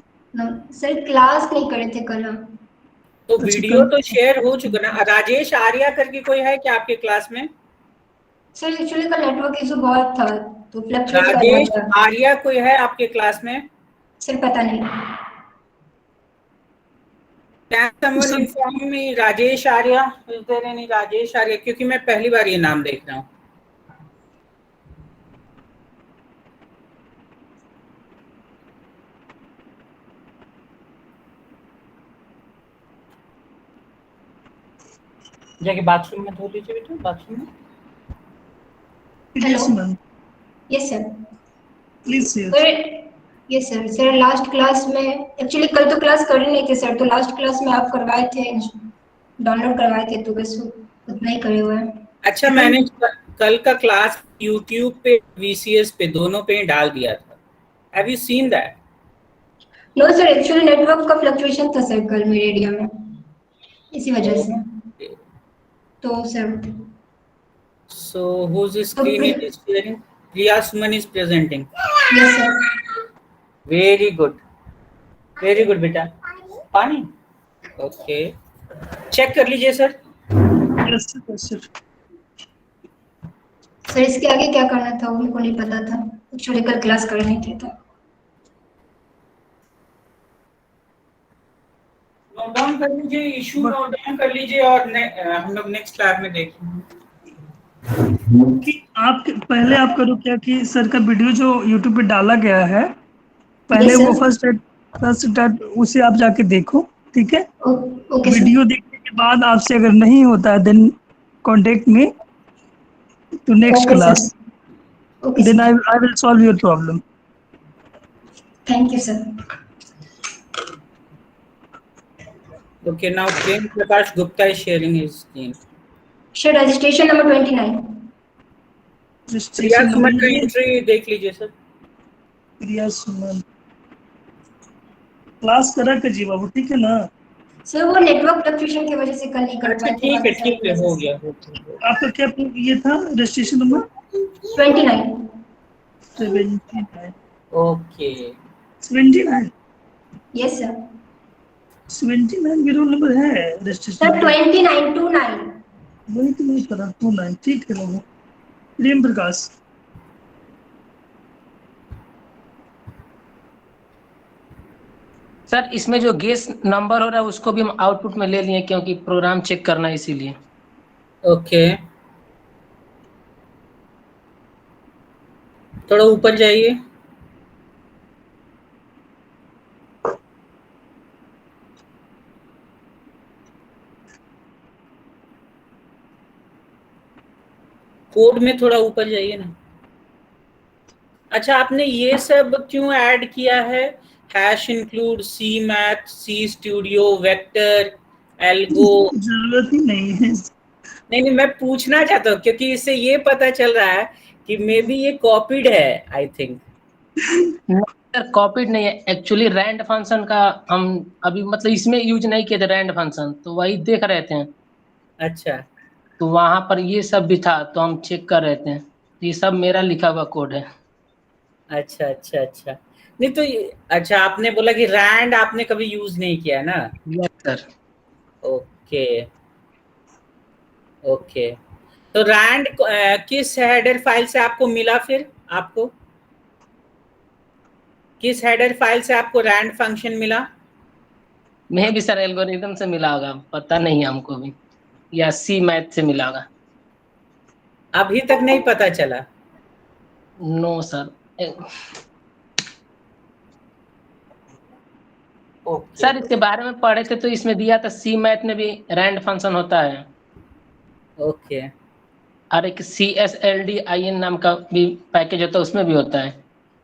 सर क्लास नहीं करे थे कल हम। तो अच्छा, वीडियो तो शेयर हो चुका ना। राजेश आर्या करके कोई है क्या आपके क्लास में? सर एक्चुअली कल नेटवर्क इशू बहुत था तो फ्लक्चुएट कर रहा राजेश था। आर्या कोई है आपके क्लास में? सर पता नहीं। Can someone inform me Rajesh Arya? Is there any Rajesh Arya? क्योंकि मैं पहली बार ये नाम देख रहा हूँ। जाके बाथरूम में धो लीजिए बेटा, बाथरूम में। Hello. Yes sir. Please sir yes sir. Sir last class में एक्चुअली कल तो क्लास कर ही नहीं थे सर, तो लास्ट क्लास में आप करवाए थे, डाउनलोड करवाए थे, तो बस उतना ही करे हुए हैं। अच्छा, मैंने कल का क्लास YouTube पे VCS पे दोनों पे डाल दिया था। Have you seen that? No sir, actually network का फ्लक्चुएशन था सर कल मेरे एरिया में, इसी वजह से। तो sir So whose screen it is sharing? Priya Suman is presenting. Yes sir. Very good. Very good बेटा। पानी? Okay. चेक कर लीजिए सर। Yes sir. सर इसके आगे क्या करना था वो मेरे को नहीं पता था, एक्चुअली कल क्लास कर नहीं थे तो। नोट डाउन कर लीजिए, इशू नोट डाउन कर लीजिए और हम लोग नेक्स्ट क्लास में देखेंगे। कि आप पहले आप करो क्या कि सर का वीडियो जो YouTube पे डाला गया है, पहले वो फर्स्ट स्टार्ट उसे आप जाके देखो, ठीक है? वीडियो देखने के बाद आपसे अगर नहीं होता है then contact me to next class, then I will solve your problem. Thank you sir. Okay, now Prem Prakash Gupta is sharing his screen. Sir registration number 29। Priya Suman का एंट्री देख लीजिए सर। प्रिया सुमन क्लास करा जी बाबू, ठीक है ना? सर वो network fluctuation की वजह से कल नहीं कर पाए थे। ठीक है हो गया। आपका क्या ये था registration number? 29। 79। Okay 79। Yes sir. 79 भी रोल नंबर है रजिस्ट्रेशन। सर 29 वही तो नहीं पता। 29 ठीक है बाबू। प्रेम प्रकाश, सर इसमें जो गेस नंबर हो रहा है उसको भी हम आउटपुट में ले लिए क्योंकि प्रोग्राम चेक करना है इसीलिए। ओके, थोड़ा ऊपर जाइए। कोड में थोड़ा ऊपर जाइए ना। अच्छा, आपने ये सब क्यों ऐड किया है? हैश इंक्लूड, सी मैथ, सी स्टूडियो, वेक्टर, एल्गो। जरूरत ही नहीं है। नहीं, मैं पूछना चाहता हूँ क्योंकि इससे ये पता चल रहा है कि मे बी ये कॉपीड है, आई थिंक। सर कॉपीड नहीं है, एक्चुअली रैंड फंक्शन का हम अभी मतलब इसमें यूज नहीं किए थे रैंड फंक्शन, तो वही देख रहे थे। अच्छा तो वहां पर ये सब भी था तो हम चेक कर रहे थे, तो ये सब मेरा लिखा हुआ कोड है। अच्छा अच्छा अच्छा। नहीं तो अच्छा, आपने बोला कि रैंड आपने कभी यूज नहीं किया है ना? Yes sir. Okay okay. तो रैंड किस हेडर फाइल से आपको मिला? फिर आपको किस हेडर फाइल से आपको रैंड फंक्शन मिला? मैं भी सर एल्गोरिथम से मिला होगा, पता नहीं हमको भी, या सी मैथ से मिला होगा। अभी तक नहीं पता चला? No sir. ओके सर इसके बारे में पढ़े थे तो इसमें दिया था सी मैथ में भी रैंड फंक्शन होता है, ओके और एक CSLDIN नाम का भी पैकेज होता है, उसमें भी होता है,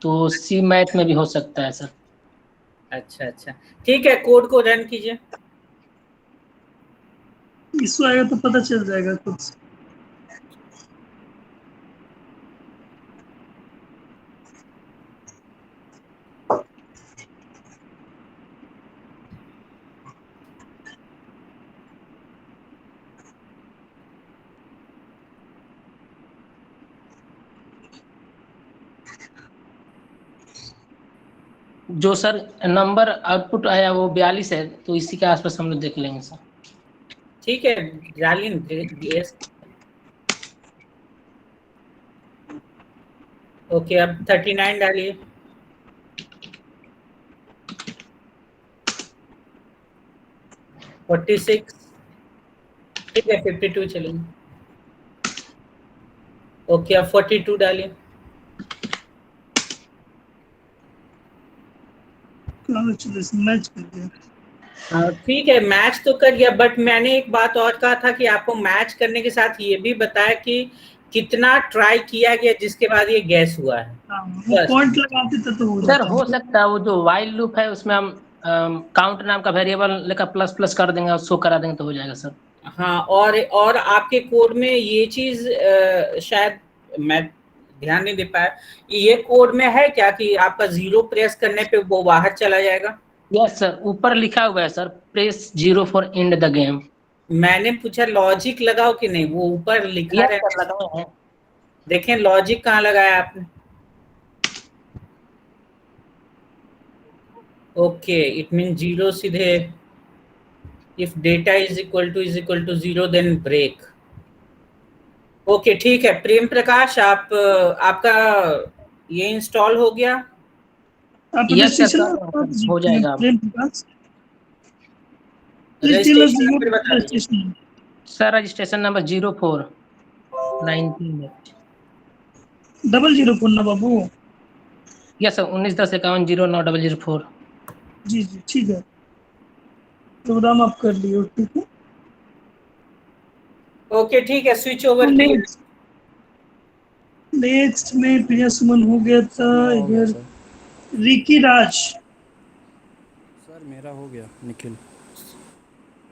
तो सी मैथ में भी हो सकता है सर। अच्छा अच्छा, ठीक है, कोड को रन कीजिए। इशू आएगा तो पता चल जाएगा कुछ। जो सर नंबर आउटपुट आया वो 42 है, तो इसी के आसपास हम लोग देख लेंगे सर। ठीक है, डालिए। ओके, अब 39 डालिए। फोर्टी सिक्स, ठीक है, 52 चलेंगे। ओके, अब 42 डालिए। मैच कर दिया। ठीक है, मैच तो कर गया, बट मैंने एक बात और कहा था कि आपको मैच करने के साथ ये भी बताया कि कितना ट्राई किया गया जिसके बाद ये गैस हुआ है। वो पॉइंट लगाते थे तो हो सर जाता हो सकता है वो जो वाइल लूप है उसमें हम काउंट नाम का वेरिएबल लेकर प्लस प्लस कर देंगे और शो करा देंगे तो हो जाएगा सर। हाँ, और आपके कोड में ये चीज शायद मैं ध्यान नहीं दे पाया, ये कोड में है क्या कि आपका 0 प्रेस करने पे वो बाहर चला जाएगा? यस सर, ऊपर लिखा हुआ है sir, press 0 for and the game. मैंने पूछा लॉजिक लगाओ कि नहीं, वो ऊपर लिखा यस रहता सर लगाए हैं। देखें लॉजिक कहाँ लगाया आपने? ओके, इट मीन 0 सीधे, if data is equal to 0 then break. Okay ठीक है, प्रेम प्रकाश, आपका ये इंस्टॉल हो गया? आप यस रजिस्ट्रेशन सर हो जाएगा। रजिस्ट्रेशन नंबर बता दीजिए। सर रजिस्ट्रेशन नंबर 0419 00 ना बाबू। Yes sir 191051090004। जी जी ठीक है, प्रोग्राम आप कर लियो, ठीक है। ओके ठीक है, स्विच ओवर कीजिए। नेक्स्ट में प्रिया सुमन हो गया था, इधर रिकी राज। सर मेरा हो गया,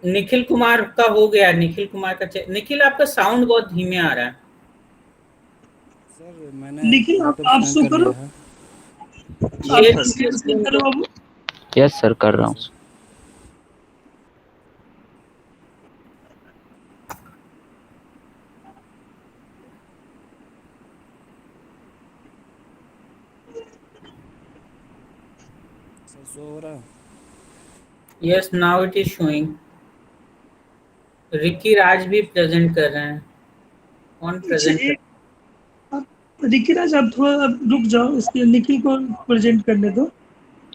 निखिल कुमार का हो गया, निखिल कुमार का निखिल आपका साउंड बहुत धीमे आ रहा है। सर मैंने निखिल आप शो करो, यस सर कर रहा हूँ। शो हो रहा है? Yes, now it is showing. Ricky Raj भी प्रेजेंट कर रहे हैं। कौन प्रेजेंट कर? रिकी राज आप थोड़ा रुक जाओ, इसके निखिल को प्रेजेंट करने दो।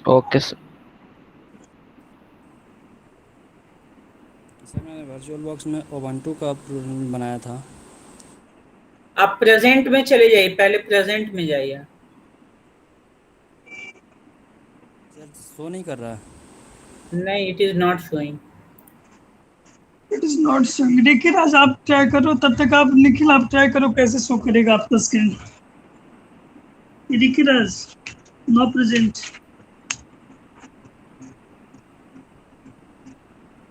Okay sir. सर मैंने वर्चुअल बॉक्स में उबंटू का बनाया था। आप प्रेजेंट में चले जाइए, पहले प्रेजेंट में जाइए। सर शो नहीं कर रहा है। नहीं, it is not showing. It is not showing. देखिए राज, आप ट्राई करो, तब तक आप निखिल आप ट्राई करो कैसे शो करेगा आपका स्क्रीन। देखिए राज, नो प्रेजेंट।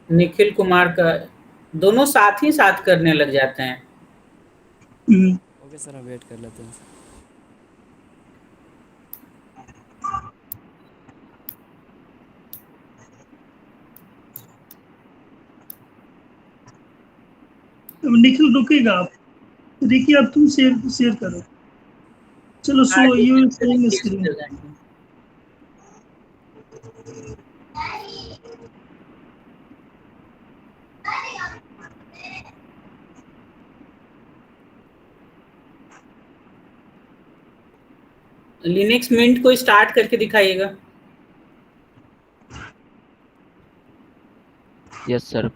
निखिल कुमार का दोनों साथ ही साथ करने लग जाते हैं। ओके सर, हम वेट कर लेते हैं। अब निखिल रुकेगा आप। देखिए अब तुम शेयर करो। चलो हाँ, सो ठीक यू है, शेयरिंग ठीक स्क्रीन। है। लिनक्स मिंट को स्टार्ट करके दिखाइएगा। Yes sir.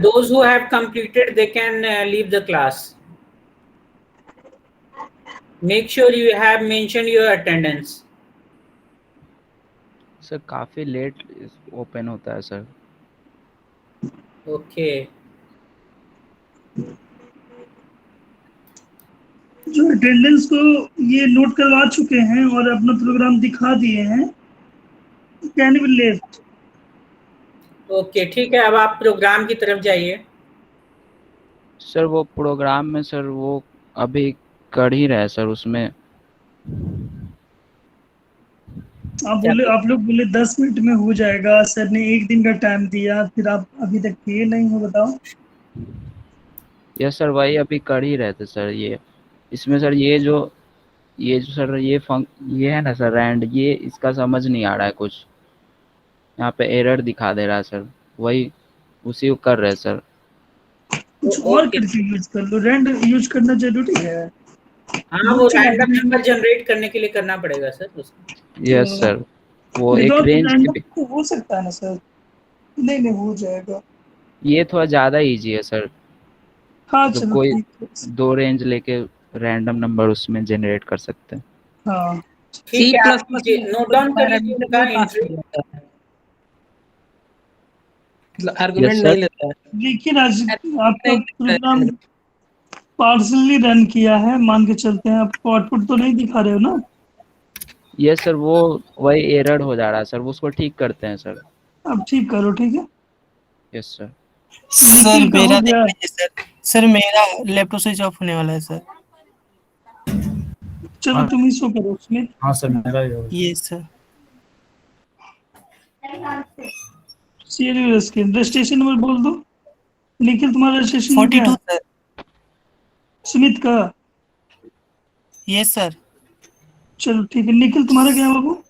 Those who have completed, they can leave the class. Make sure you have mentioned your attendance. Sir काफी लेट ओपन होता है सर। Okay. जो अटेंडेंस को ये नोट करवा चुके हैं और अपना प्रोग्राम दिखा दिए हैं, कैन बी लेफ्ट। ओके, ठीक है, अब आप प्रोग्राम की तरफ जाइए। सर वो प्रोग्राम में सर वो अभी कर ही रहा है सर, उसमें आप लोग बोले 10 मिनट में हो जाएगा, सर ने 1 दिन का टाइम दिया, फिर आप अभी तक किए नहीं हो, बताओ। यस सर, वही अभी कर ही रहे थे सर। ये इसमें सर ये जो सर ये है ना सर रैंड, ये इसका समझ नहीं आ रहा है कुछ। यहाँ पे एरर दिखा दे रहा है सर, वही उसी को कर रहे सर। कुछ और करके यूज कर लो, रैंड यूज करना जरूरी है। हाँ, वो रैंडम नंबर जनरेट करने के लिए करना पड़ेगा सर उसको। यस सर, वो एक रेंज के हो सकता है ना सर? नहीं हो जाएगा। ये थोड़ा ज्यादा इजी है सर। हाँ, तो चलो कोई ठीक है। 2 रेंज लेके रैंडम नंबर उसमें जनरेट कर सकते हैं। हाँ ठीक है, आप नोट डाउन कर लीजिए उनका एंट्री। आर्गुमेंट नहीं लेता है। लेकिन आज आपका प्रोग्राम पार्सली रन किया है, मान के चलते हैं। आपको आउटपुट तो नहीं दिखा रहे हो ना? यस सर, वो वही एरर हो जा रहा है सर, वो उसको ठीक करते हैं सर। अब ठीक करो, ठीक है। Yes sir. सर मेरा देखिए सर मेरा लैपटॉप स्विच ऑफ होने वाला है सर। चलो तुम ही शो करो उसमें। हाँ सर, मेरा ये sir share screen. Registration number बोल दो। निखिल तुम्हारा रजिस्ट्रेशन 42 सर। सुमित का? Yes sir. चलो ठीक है। निखिल तुम्हारा क्या है बाबू?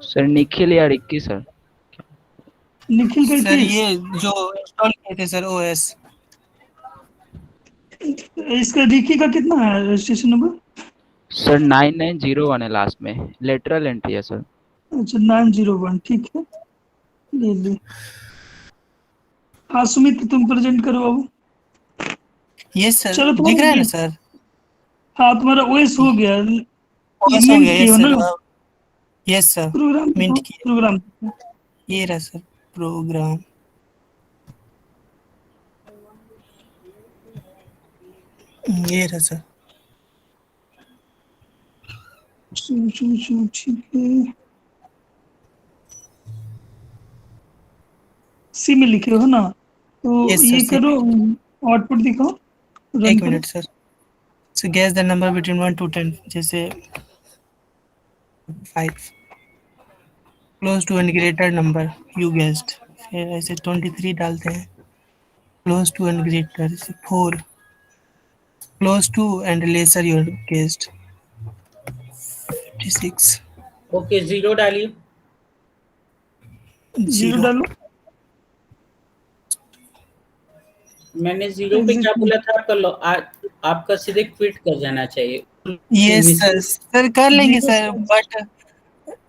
सर निखिल या रिक्की सर? निखिल का सर ये जो इंस्टॉल किए थे सर ओएस। इसका रिक्की का कितना है रजिस्ट्रेशन नंबर? सर 9901 है लास्ट में, लेटरल एंट्री है सर। अच्छा 901, ठीक है, ले ली। हाँ सुमित, तुम प्रेजेंट करो बाबू। यस सर, चलो दिख रहा है ना सर? हाँ तुम्हारा ओएस हो गया। ओएस हो गया, yes sir. Yes sir, program मिंट किया। प्रोग्राम ये रहा सर प्रोग्राम। ये रहा सर। ठीक है। सी में लिखे हो ना, तो yes, ये sir, करो, आउटपुट दिखाओ। एक minute sir. So guess the number between 1 to 10, जैसे 5 close to and greater number you guessed, फिर ऐसे 23 डालते हैं, close to and greater 4 close to and lesser your guessed 56 okay, 0 डालिए। 0 डालो। मैंने 0 पे क्या बोला था आपका आपका सीधे क्विट कर जाना चाहिए। ये सर कर लेंगे सर, 0 बट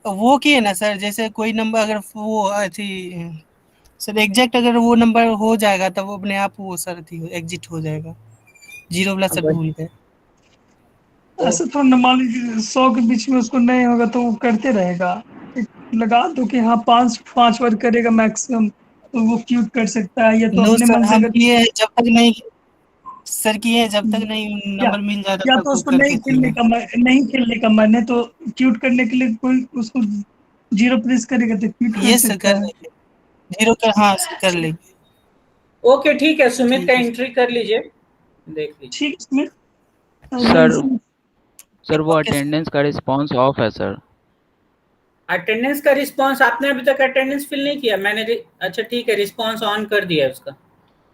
वो किए ना सर, जैसे कोई नंबर अगर वो थी सर एग्जैक्ट, अगर वो नंबर हो जाएगा तब वो अपने आप वो सर थी एग्जिट हो जाएगा, 0 वाला सर भूल गए। ऐसे थोड़ा न, मान लीजिए 100 के बीच में उसको नहीं होगा तो वो करते रहेगा। एक लगा दो कि हाँ 5 बार करेगा मैक्सिमम, तो वो क्यूट कर सकता है, या तो नो अपने सर मन से हम अगर किए हैं, जब तक नहीं सर किए हैं, जब तक नहीं या, नंबर मिल जाता या तब तो वो उसको करते थे। नहीं खेलने का मन है तो क्यूट करने के लिए कोई उसको 0 प्रेस करेगा तो क्यूट कर ये सर सकता कर है। लेंगे, 0 कर, हाँ कर लेंगे। ओके ठीक है, सुमित का एंट्री कर लीजिए, देख लीजिए। ठीक सुमित। सर वो अटेंडेंस का रिस्पांस ऑफ है सर। अटेंडेंस का रिस्पांस आपने अभी तक अटेंडेंस फिल नहीं किया, मैंने अच्छा ठीक है, रिस्पांस ऑन कर दिया है उसका।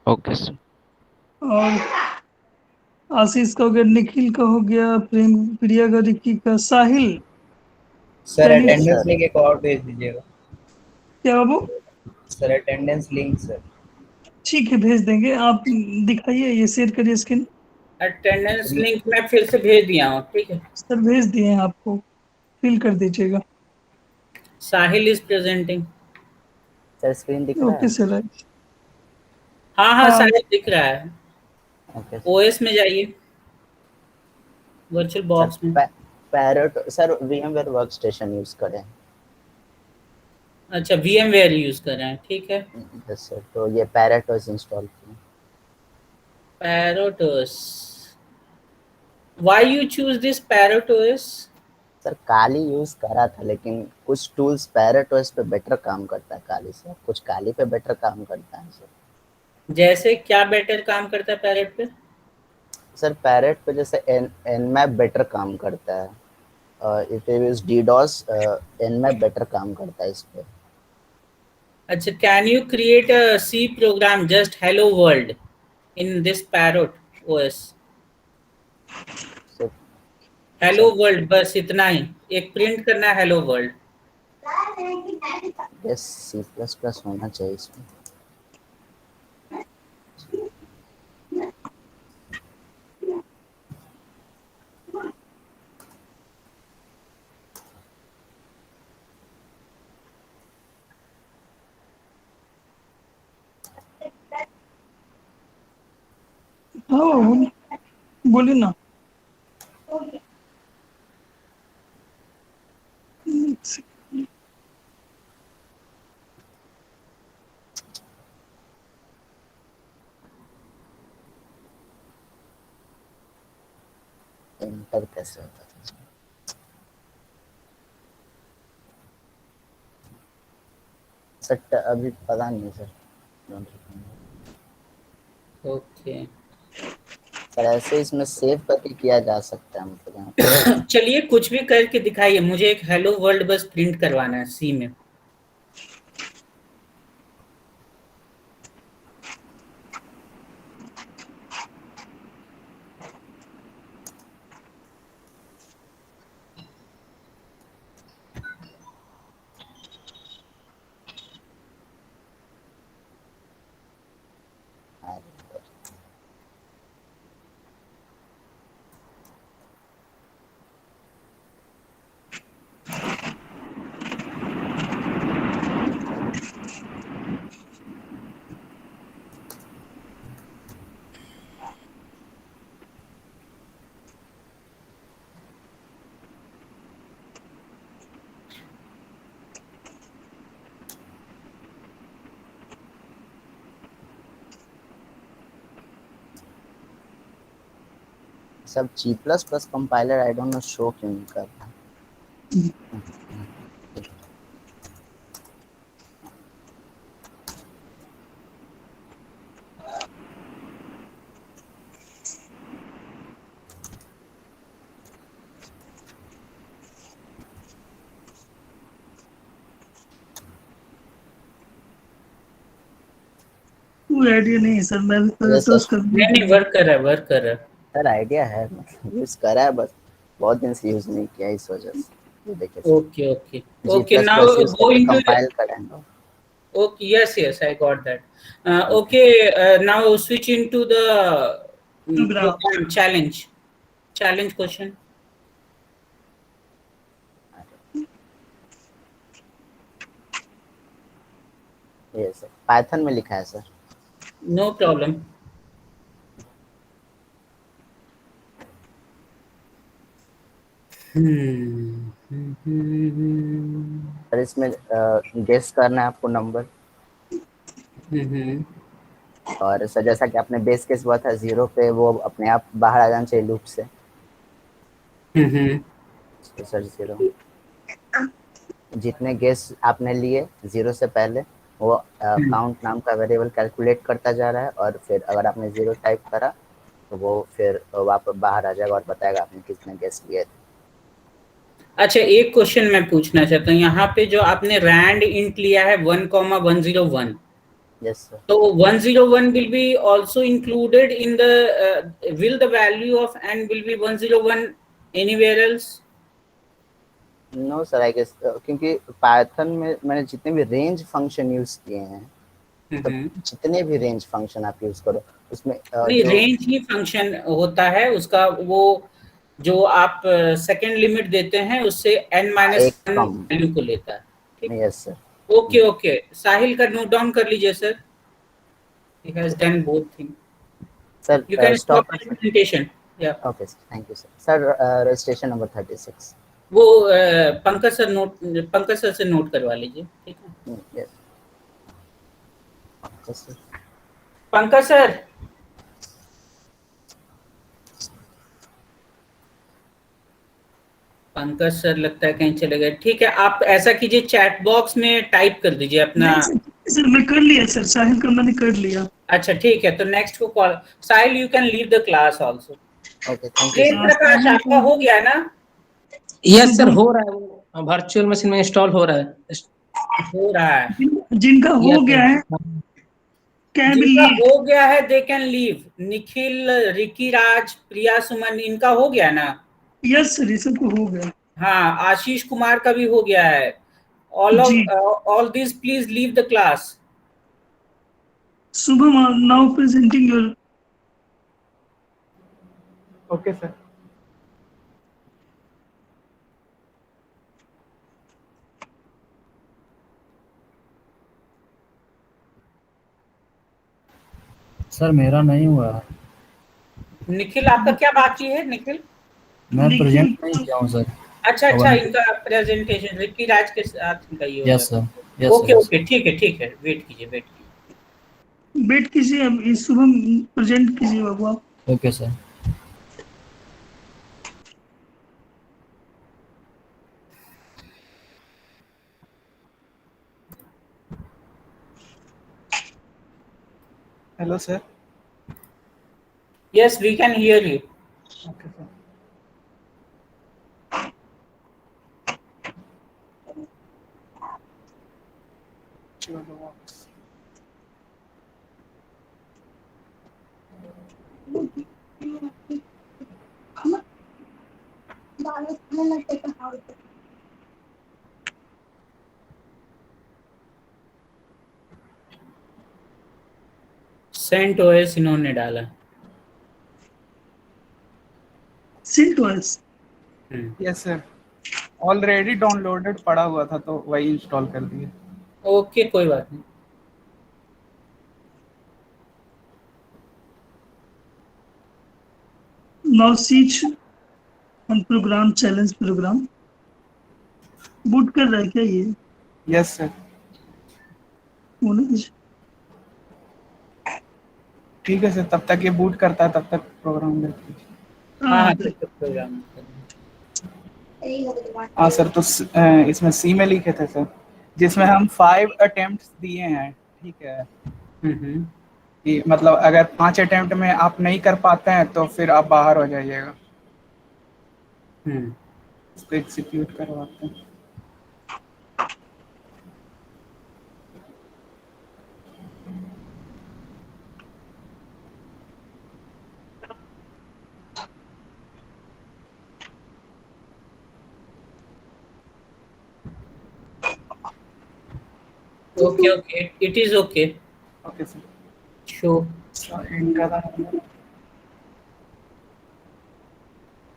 Okay sir. और आशीष का हो गया, निखिल का हो गया, प्रिया का, रिक्की का, साहिल। सर अटेंडेंस लिंक एक और भेज दीजिएगा। क्या बाबू? Sir attendance link sir. ठीक है भेज देंगे, आप दिखाइए, ये शेयर करिए स्क्रीन। अटेंडेंस लिंक मैं फिर से भेज दिया हूँ, ठीक है सर भेज दिए हैं आपको, फिल कर दीजिएगा। साहिल इज प्रेजेंटिंग। सर स्क्रीन दिख रहा है? Okay sir. हाँ हाँ साहिल दिख रहा है। ओके ओएस में जाइए, वर्चुअल बॉक्स में। Parrot sir VMware workstation use करें। अच्छा VMware यूज कर रहे हैं, ठीक है। यस सर, तो ये पैरेटोस इंस्टॉल किए। Parrot OS, why you choose this Parrot OS? Sir Kali use करा था, लेकिन कुछ टूल्स पैरेटोस पे बेटर काम करता है काली से, कुछ काली पे बेटर काम करता है सर। जैसे क्या बेटर काम करता है पैरेट पे? सर पैरेट पे जैसे nmap बेटर काम करता है, if you use DDoS nmap better काम करता है इस पे। अच्छा, can you create a C program just hello world in this Parrot OS? Hello world, बस इतना ही, एक प्रिंट करना है हेलो वर्ल्ड। यस C++ होना चाहिए इसमें। हाँ बोलिए ना। एंटर कैसे होता है? सर अभी पता नहीं सर। ओके सर ऐसे इसमें सेव करके किया जा सकता है मतलब। चलिए कुछ भी करके दिखाइए, मुझे एक हेलो वर्ल्ड बस प्रिंट करवाना है सी में। सब C++ compiler I don't know show क्यों नहीं कर रहा। कोई आइडिया नहीं है सर, मैं तो उसका नहीं वर्क कर रहा है, वर्क कर रहा है सर आइडिया है, मतलब यूज करा है, बस बहुत दिन से यूज नहीं किया इस वजह से। ये देखिए okay okay okay, now go into compile करेंगे। Okay, yes, I got that. Okay, now switch into the program challenge question. ये सर पाइथन में लिखा है सर। No problem. सर इसमें गेस करना है आपको नंबर। और सर जैसा कि आपने बेस केस हुआ था 0 पे, वो अपने आप बाहर आ जाना चाहिए लूप से। तो सर 0 जितने गेस आपने लिए 0 से पहले वो काउंट नाम का वेरिएबल कैलकुलेट करता जा रहा है, और फिर अगर आपने 0 टाइप करा तो वो फिर वापस बाहर आ जाएगा और बताएगा आपने कितने गेस लिए थे। अच्छा, एक क्वेश्चन मैं पूछना चाहता हूँ, यहाँ पे जो आपने रैंड इंट लिया है 1,101, यस सर, तो 101 will be also included in the will the value of n will be 101 anywhere else? No sir I guess, क्योंकि पाइथन में मैंने जितने भी रेंज फंक्शन यूज किए हैं, तो जितने भी रेंज फंक्शन आप यूज करो उसमें नहीं, रेंज ही फंक्शन होता है उसका, वो जो आप सेकंड लिमिट देते हैं उससे n-1 वैल्यू को लेता है। ठीक, यस सर। ओके ओके, साहिल का नोट डाउन कर लीजिए sir, he has done both things. Sir, you can stop the presentation. Yeah. Okay, sir. Thank you, sir. Sir, registration number 36. वो पंकज सर से नोट करवा लीजिए, ठीक है? Yes. Yes, sir. Pankaj sir, Pankaj sir लगता है कहीं चले गए। ठीक है, आप ऐसा कीजिए, चैट बॉक्स में टाइप कर दीजिए अपना। सर मैं कर लिया सर, साहिल का मैंने कर लिया। अच्छा ठीक है, तो नेक्स्ट को call, Sahil you can leave the class also. Okay, thank you. Prakash आपका हो गया ना? यस सर, हो रहा है, वो वर्चुअल मशीन में इंस्टॉल हो रहा है। जिनका हो गया है जिनका हो गया है they can leave. Nikhil, Ricky Raj, Priya Suman, इनका हो गया ना? यस सर, ये सबको हो गया। हाँ, आशीष कुमार का भी हो गया है। all these please leave the class. Shubham, now presenting your. Okay sir. Sir मेरा नहीं हुआ। निखिल आपका क्या बाकी है? निखिल मैं प्रेजेंट नहीं किया हूँ सर। अच्छा, इनका प्रेजेंटेशन रिकी राज के साथ इनका ये होगा। Yes sir. ओके, ठीक है, वेट कीजिए। अब इस शुभम प्रेजेंट कीजिए बाबू आप। Okay sir. Hello sir. Yes, we can hear you. Okay sir. CentOS इन्होंने डाला। CentOS? Yes sir, already downloaded पड़ा हुआ था तो वही इंस्टॉल कर दिया। ओके, कोई बात नहीं। Now switch on program challenge program. Boot कर रहा है क्या ये? Yes sir. ठीक है सर, तब तक ये बूट करता है, तब तक प्रोग्राम देखते हैं। हाँ सर, तो इसमें सी में लिखे थे सर, जिसमें हम 5 अटेम्प्ट्स दिए हैं। ठीक है, कि मतलब अगर 5 अटेम्प्ट में आप नहीं कर पाते हैं तो फिर आप बाहर हो जाइएगा। इसको एग्जीक्यूट करवाते हैं। Okay, it is okay. Okay, sir. Show. So, इनका था number.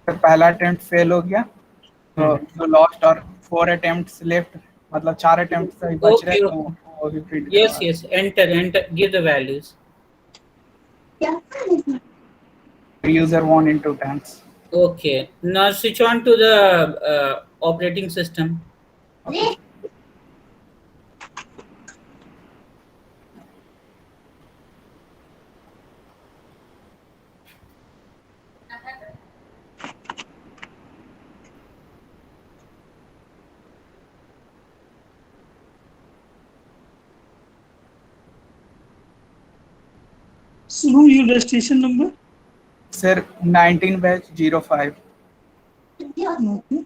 तो पहला अटेम्प्ट फेल हो गया, तो जो लॉस्ट और 4 अटेम्प्ट्स लेफ्ट, मतलब 4 अटेम्प्ट्स सही बच रहे, Okay. तो वो भी print Yes. Enter. Give the values. User won in 2 times. Okay. Now switch on to the operating system. Okay. So your registration number? Sir, 19/05. Okay.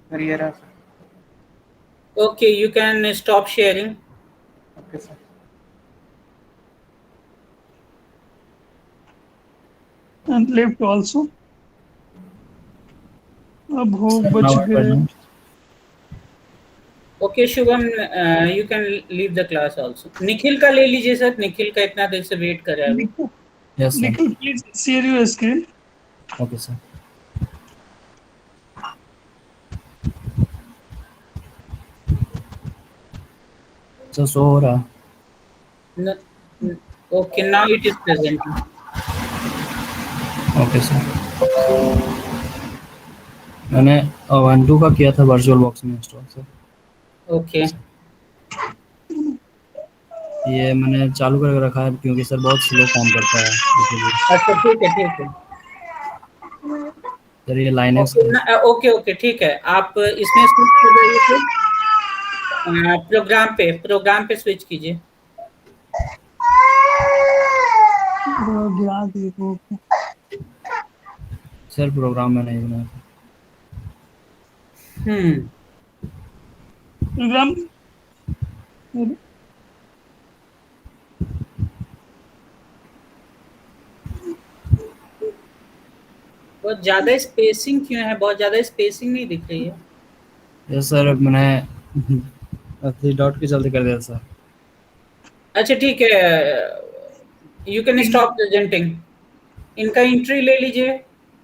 Sir, ये रहा, sir. Okay, you can stop sharing. Okay, sir. And left also. अब हो बच Now गए। present. Okay, Shubham, you can leave the class also. Nikhil का ले लीजिए sir, Nikhil का इतना देर से वेट कर रहा है अभी। Yes, sir. Nikhil, please share your screen. Okay, sir. So show हो रहा है। No, okay, now it is presenting. Okay, sir. मैंने 1.2 का किया था वर्चुअल बॉक्स में इंस्टॉल सर। Okay. ये मैंने चालू करके रखा है क्योंकि सर बहुत स्लो काम करता है इसीलिए। अच्छा, ठीक है। सर ये लाइनेक्स ओके, ठीक है। आप इसमें स्विच कर जाइए, प्रोग्राम पे स्विच कीजिए। सर प्रोग्राम में नहीं बनाया। प्रोग्राम बहुत ज्यादा स्पेसिंग क्यों है? बहुत ज्यादा स्पेसिंग नहीं दिख रही है। यस सर, मैंने 3 डॉट के चलते कर दिया सर। अच्छा, ठीक है, यू कैन स्टॉप प्रेजेंटिंग। इनका एंट्री ले लीजिए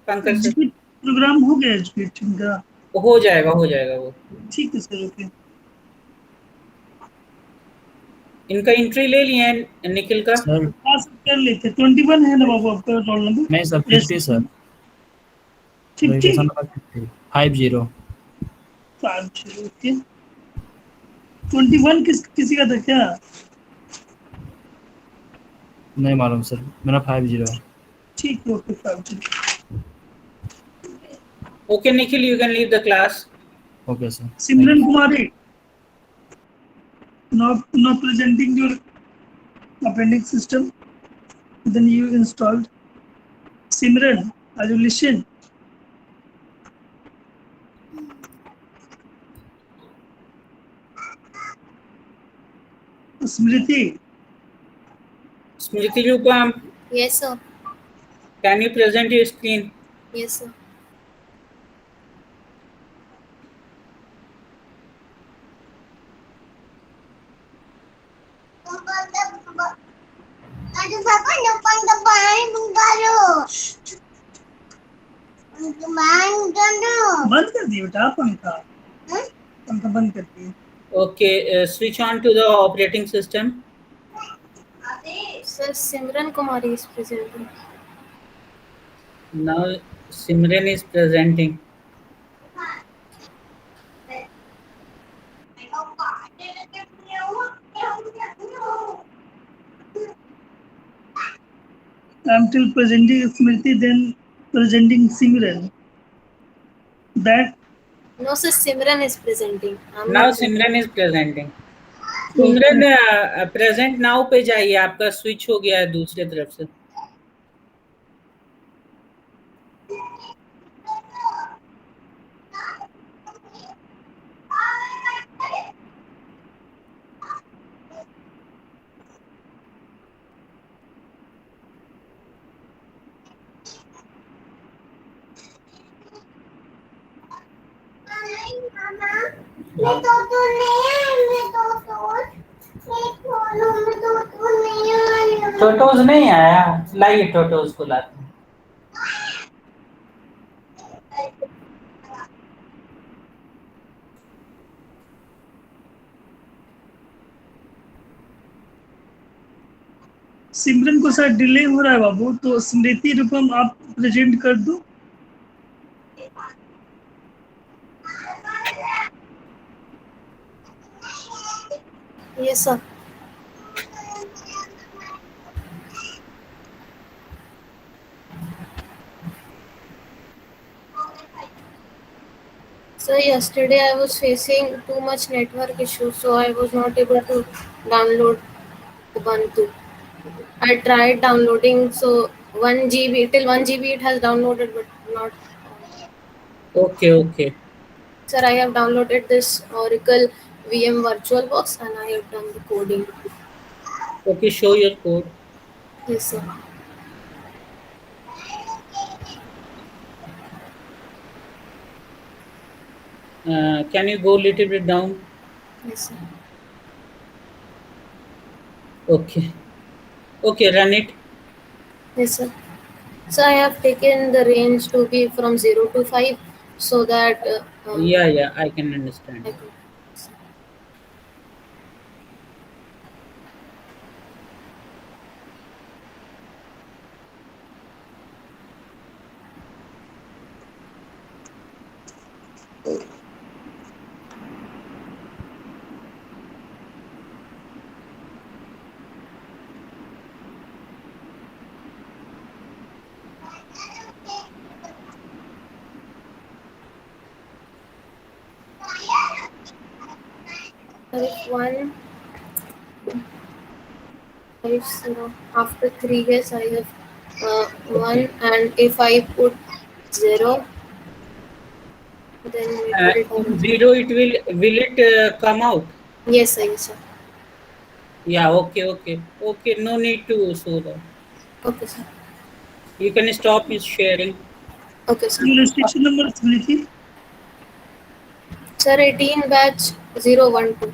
पंकज सर। प्रोग्राम हो गया एजुकेटिंग का? हो जाएगा वो। ठीक है सर, ओके। इनका एंट्री ले लिए हैं निखिल का? सर कर लेते। 21 है ना बाबू आपका रोल नंबर? नहीं सर, 50 सर। 50 number 50 50 okay. 21 किसी का था क्या? नहीं मालूम सर, मेरा 50 है। ठीक है, okay 50। Okay, Nikhil, you can leave the class. Okay, sir. Simran Kumari, now presenting your appendix system. Then you installed. Simran, are you listen? Smriti Rupam. Yes, sir. Can you present your screen? Yes, sir. बंद कर दिए बेटा पंखा बंद कर दिए। Okay, switch on to the operating system. Sir, Simran Kumari is presenting. Now Simran is presenting. I'm still presenting Smriti, then presenting Simran. That No, sir, Simran is presenting. Now Simran is presenting. Simran present now पे जाइए, आपका switch हो गया है दूसरे तरफ से। टोटोज नहीं आया, लाइए टोटोज को लाते हैं। सिमरन को शायद डिले हो रहा है बाबू, तो स्मृति रूपम आप प्रेजेंट कर दो। Yes, sir. So yesterday I was facing too much network issues, so I was not able to download Ubuntu. I tried downloading, so 1 GB till 1 GB it has downloaded, but not. Okay. Sir, I have downloaded this Oracle VM VirtualBox and I have done the coding. Okay, show your code. Yes, sir. Can you go a little bit down? Yes, sir. Okay, run it. Yes, sir. So I have taken the range to be from 0 to 5, so that Yeah, I can understand. if 1 5 0 after 3 guess I have 1, and if I put 0, then it will 0 will it come out? Yes, sir. Yeah, okay. No need to show that. Okay, sir. You can stop his sharing. Okay, sir. Your restriction number is Smriti? Sir, 18 batch 012.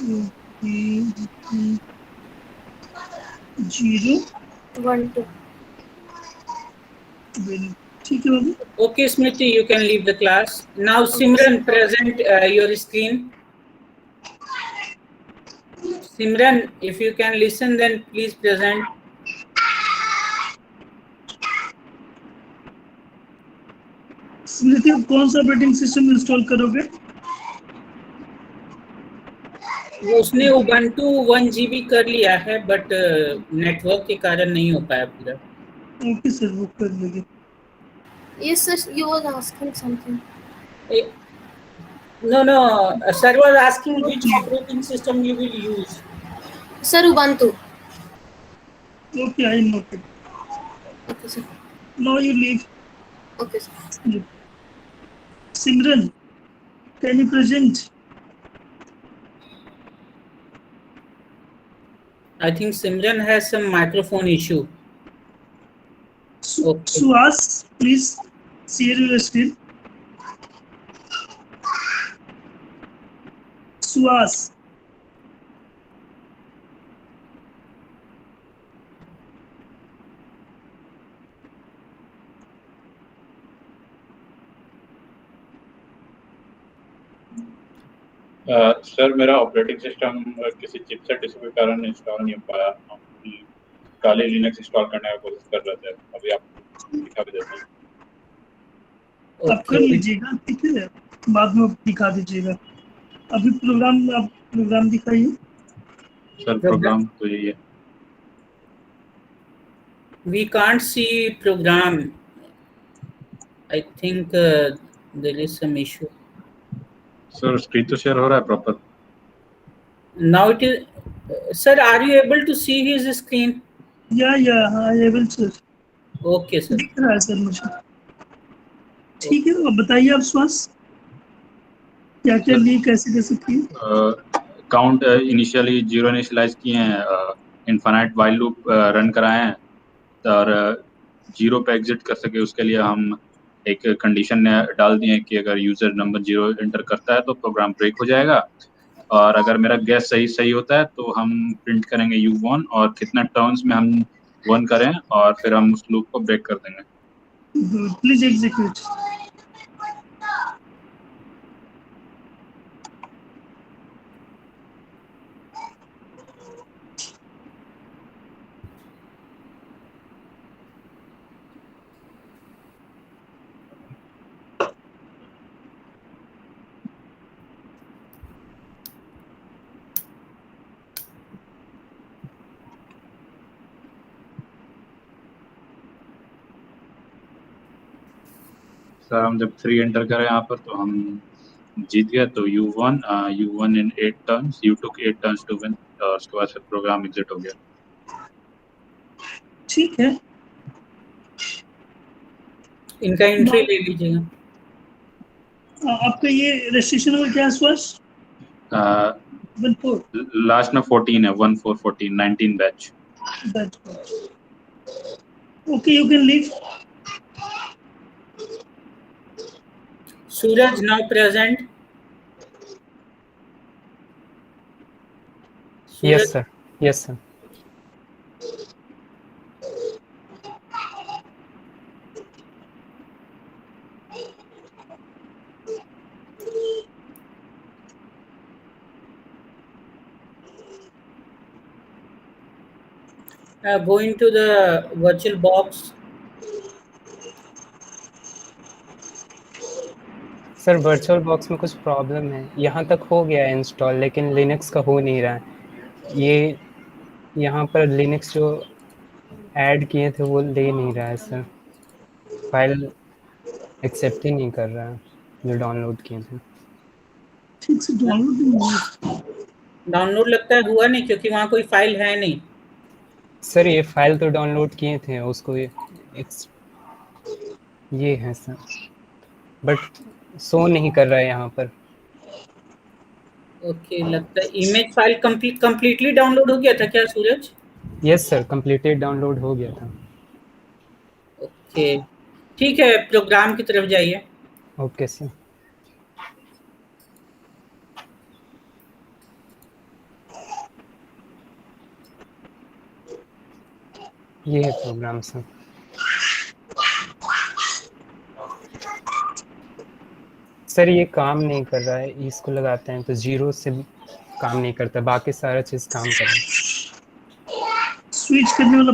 Okay. 0 1 2. ठीक है बाबू। Okay, Smriti, you can leave the class. Now, Simran, present your screen. Simran, if you can listen, then please present. स्मृति, आप कौन सा operating system install करोगे? उसने Ubuntu 1 GB कर लिया है, बट नेटवर्क के कारण नहीं हो पाया पूरा। ओके सर, वो कर लेंगे। Yes, sir. You was asking something. No, sir was asking which operating system you will use. Sir, Ubuntu. Okay, I noted. Okay, sir. Now you leave. Okay, sir. Simran, can you present? I think Simran has some microphone issue. Okay. Suhas, please share your screen. Suhas. Sir, मेरा operating system किसी chipset issue के कारण install नहीं हो पाया। हम काली Linux install करने की कोशिश कर रहे थे, अभी आप दिखा भी देते हैं। आप कर लीजिएगा, ठीक है, बाद में दिखा दीजिएगा। अभी आप प्रोग्राम दिखाइए। सर, प्रोग्राम तो यही है। We can't see program. I think there is some issue. Sir, screen तो शेयर हो रहा है proper. Now it is. Sir, are you able to see his screen? Yeah, I able sir. Okay, sir. दिख रहा है sir मुझे। ठीक है, अब बताइए आप स्वास्थ्य क्या ली, कैसे किए? काउंट इनिशियली 0 इनिशियलाइज किए हैं, इनफाइनाइट व्हाइल लूप रन कराए हैं, और 0 पे एग्जिट कर सके उसके लिए हम एक कंडीशन डाल दी है कि अगर यूजर नंबर 0 एंटर करता है तो प्रोग्राम ब्रेक हो जाएगा, और अगर मेरा गैस सही होता है तो हम प्रिंट करेंगे U1 और कितना टर्न्स में हम 1 करें और फिर हम उस लूप को ब्रेक कर देंगे। Please execute. सर हम जब 3 एंटर करें यहाँ पर तो हम जीत गए। तो U1 in 8 turns, you took 8 turns to win, और उसके बाद फिर प्रोग्राम एग्जिट हो गया। ठीक है, इनका एंट्री ले लीजिएगा। आपका ये रजिस्ट्रेशन नंबर क्या है? 14 लास्ट में 14 है, 1414 19 batch. Okay, you can leave. Suraj now present. Yes sir. Yes sir. Go into the virtual box. Sir virtual box में कुछ प्रॉब्लम है, यहाँ तक हो गया है इंस्टॉल लेकिन लिनक्स का हो नहीं रहा है। ये यहाँ पर लिनक्स जो ऐड किए थे वो ले नहीं रहा है सर, फाइल एक्सेप्ट ही नहीं कर रहा है जो डाउनलोड किए थे। ठीक से डाउनलोड लगता है हुआ नहीं, क्योंकि वहाँ कोई फाइल है नहीं। सर ये फाइल तो डाउनलोड किए थे, उसको ये है सर, बट शो नहीं कर रहा है यहाँ पर। ओके, लगता है इमेज फाइल कंप्लीटली डाउनलोड हो गया था क्या सूरज? यस सर, कंप्लीटेड डाउनलोड हो गया था। ओके ठीक है, प्रोग्राम की तरफ जाइए। Okay sir. ये है प्रोग्राम सर। सर ये काम नहीं कर रहा है, इसको लगाते हैं तो 0 से काम नहीं करता, बाकी सारा चीज काम कर रहा है। स्विच करने वाला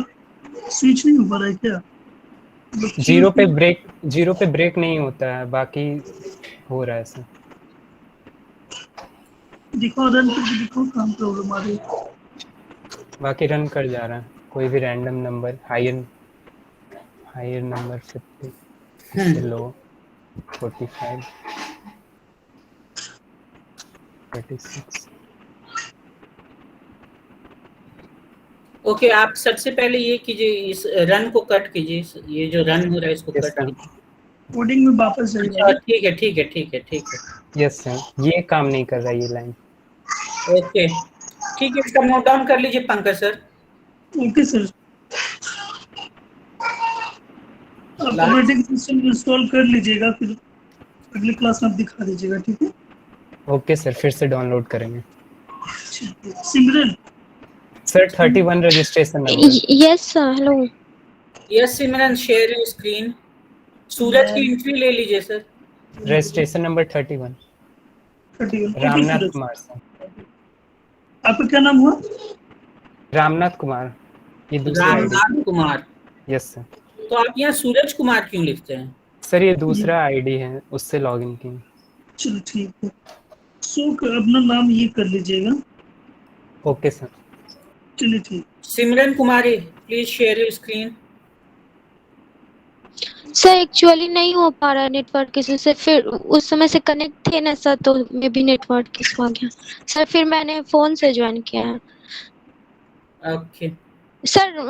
स्विच नहीं हो पा रहा है क्या? 0 पे ब्रेक नहीं होता है, बाकी हो रहा है सर। दिखाओ रन करके दिखाओ, काम प्रॉब्लम आ रही है। बाकी रन कर जा रहा है, कोई भी रैंडम नंबर हायर नंबर 50 लो 45 36। ओके, आप सबसे पहले ये कीजिए, इस रन को कट कीजिए, ये जो रन हो रहा है इसको कट कीजिए, कोडिंग में वापस जाइए। ठीक है ठीक है ठीक है ठीक है। यस सर, ये काम नहीं कर रहा ये लाइन। ओके ठीक है, इसका नोट डाउन कर लीजिए Pankaj sir. Okay sir, operating system install कर लीजिएगा, फिर अगले क्लास में दिखा दीजिएगा, ठीक है? ओके सर, फिर से डाउनलोड करेंगे। Simran sir 31 registration number. Yes sir, hello. Yes Simran, share your screen. Suraj की एंट्री ले लीजिए sir. Registration number 31। Ramnath Kumar sir. आपका क्या नाम हुआ? रामनाथ कुमार। ये दूसरा रामनाथ कुमार। Yes sir. तो आप यहाँ सूरज कुमार क्यों लिखते हैं? सर ये दूसरा आईडी है, उससे लॉगिन किए। चलो ठीक है, सो अपना नाम ये कर लीजिएगा। Okay sir. चलिए ठीक। Simran Kumari, please share your screen. Sir actually नहीं हो पा रहा है नेटवर्क इशू से, फिर उस समय से कनेक्ट थे ना सर, तो मे भी नेटवर्क इशू आ गया सर, फिर मैंने फोन से ज्वाइन किया है। ओके सर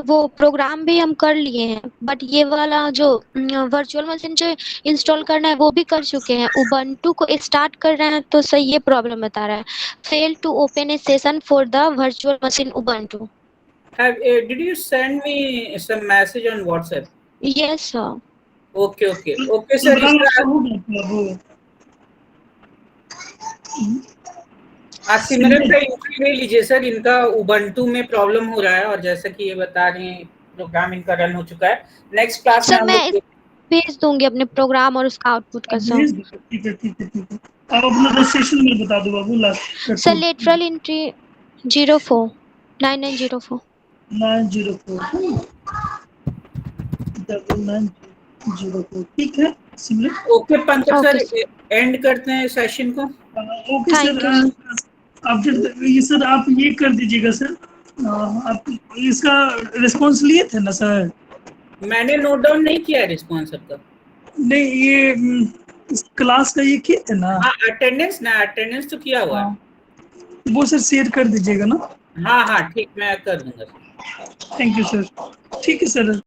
वो प्रोग्राम भी हम कर लिए हैं, बट ये वाला जो वर्चुअल मशीन जो इंस्टॉल करना है वो भी कर चुके हैं। उबंटू को स्टार्ट कर रहे हैं तो सही ये प्रॉब्लम बता रहा है, fail to open a session for the virtual machine Ubuntu. Did you send me some message on WhatsApp? Yes sir. Okay okay okay sir, आप सिमरन का एंट्री ले लीजिए सर। इनका उबंटू में प्रॉब्लम हो रहा है और जैसा कि ये बता रहे हैं प्रोग्राम इनका रन हो चुका है। नेक्स्ट क्लास में सर मैं भेज दूंगी अपने प्रोग्राम और उसका आउटपुट का सब। ठीक है ठीक है ठीक है। आप अपना रजिस्ट्रेशन नंबर बता दो बाबू लास्ट। Sir lateral entry 04 9904 904 9904। ठीक है सिमरन। ओके पंकज सर, एंड करते हैं सेशन को। ओके सर, अपडेट ये सर आप ये कर दीजिएगा सर। आप इसका रिस्पांस लिए थे ना सर? मैंने नोट डाउन नहीं किया रिस्पांस आपका। नहीं ये इस क्लास का ये किए थे ना? हाँ अटेंडेंस ना, अटेंडेंस तो किया हुआ है। वो सर शेयर कर दीजिएगा ना। हाँ हाँ ठीक, मैं कर दूंगा। Thank you sir. ठीक है सर।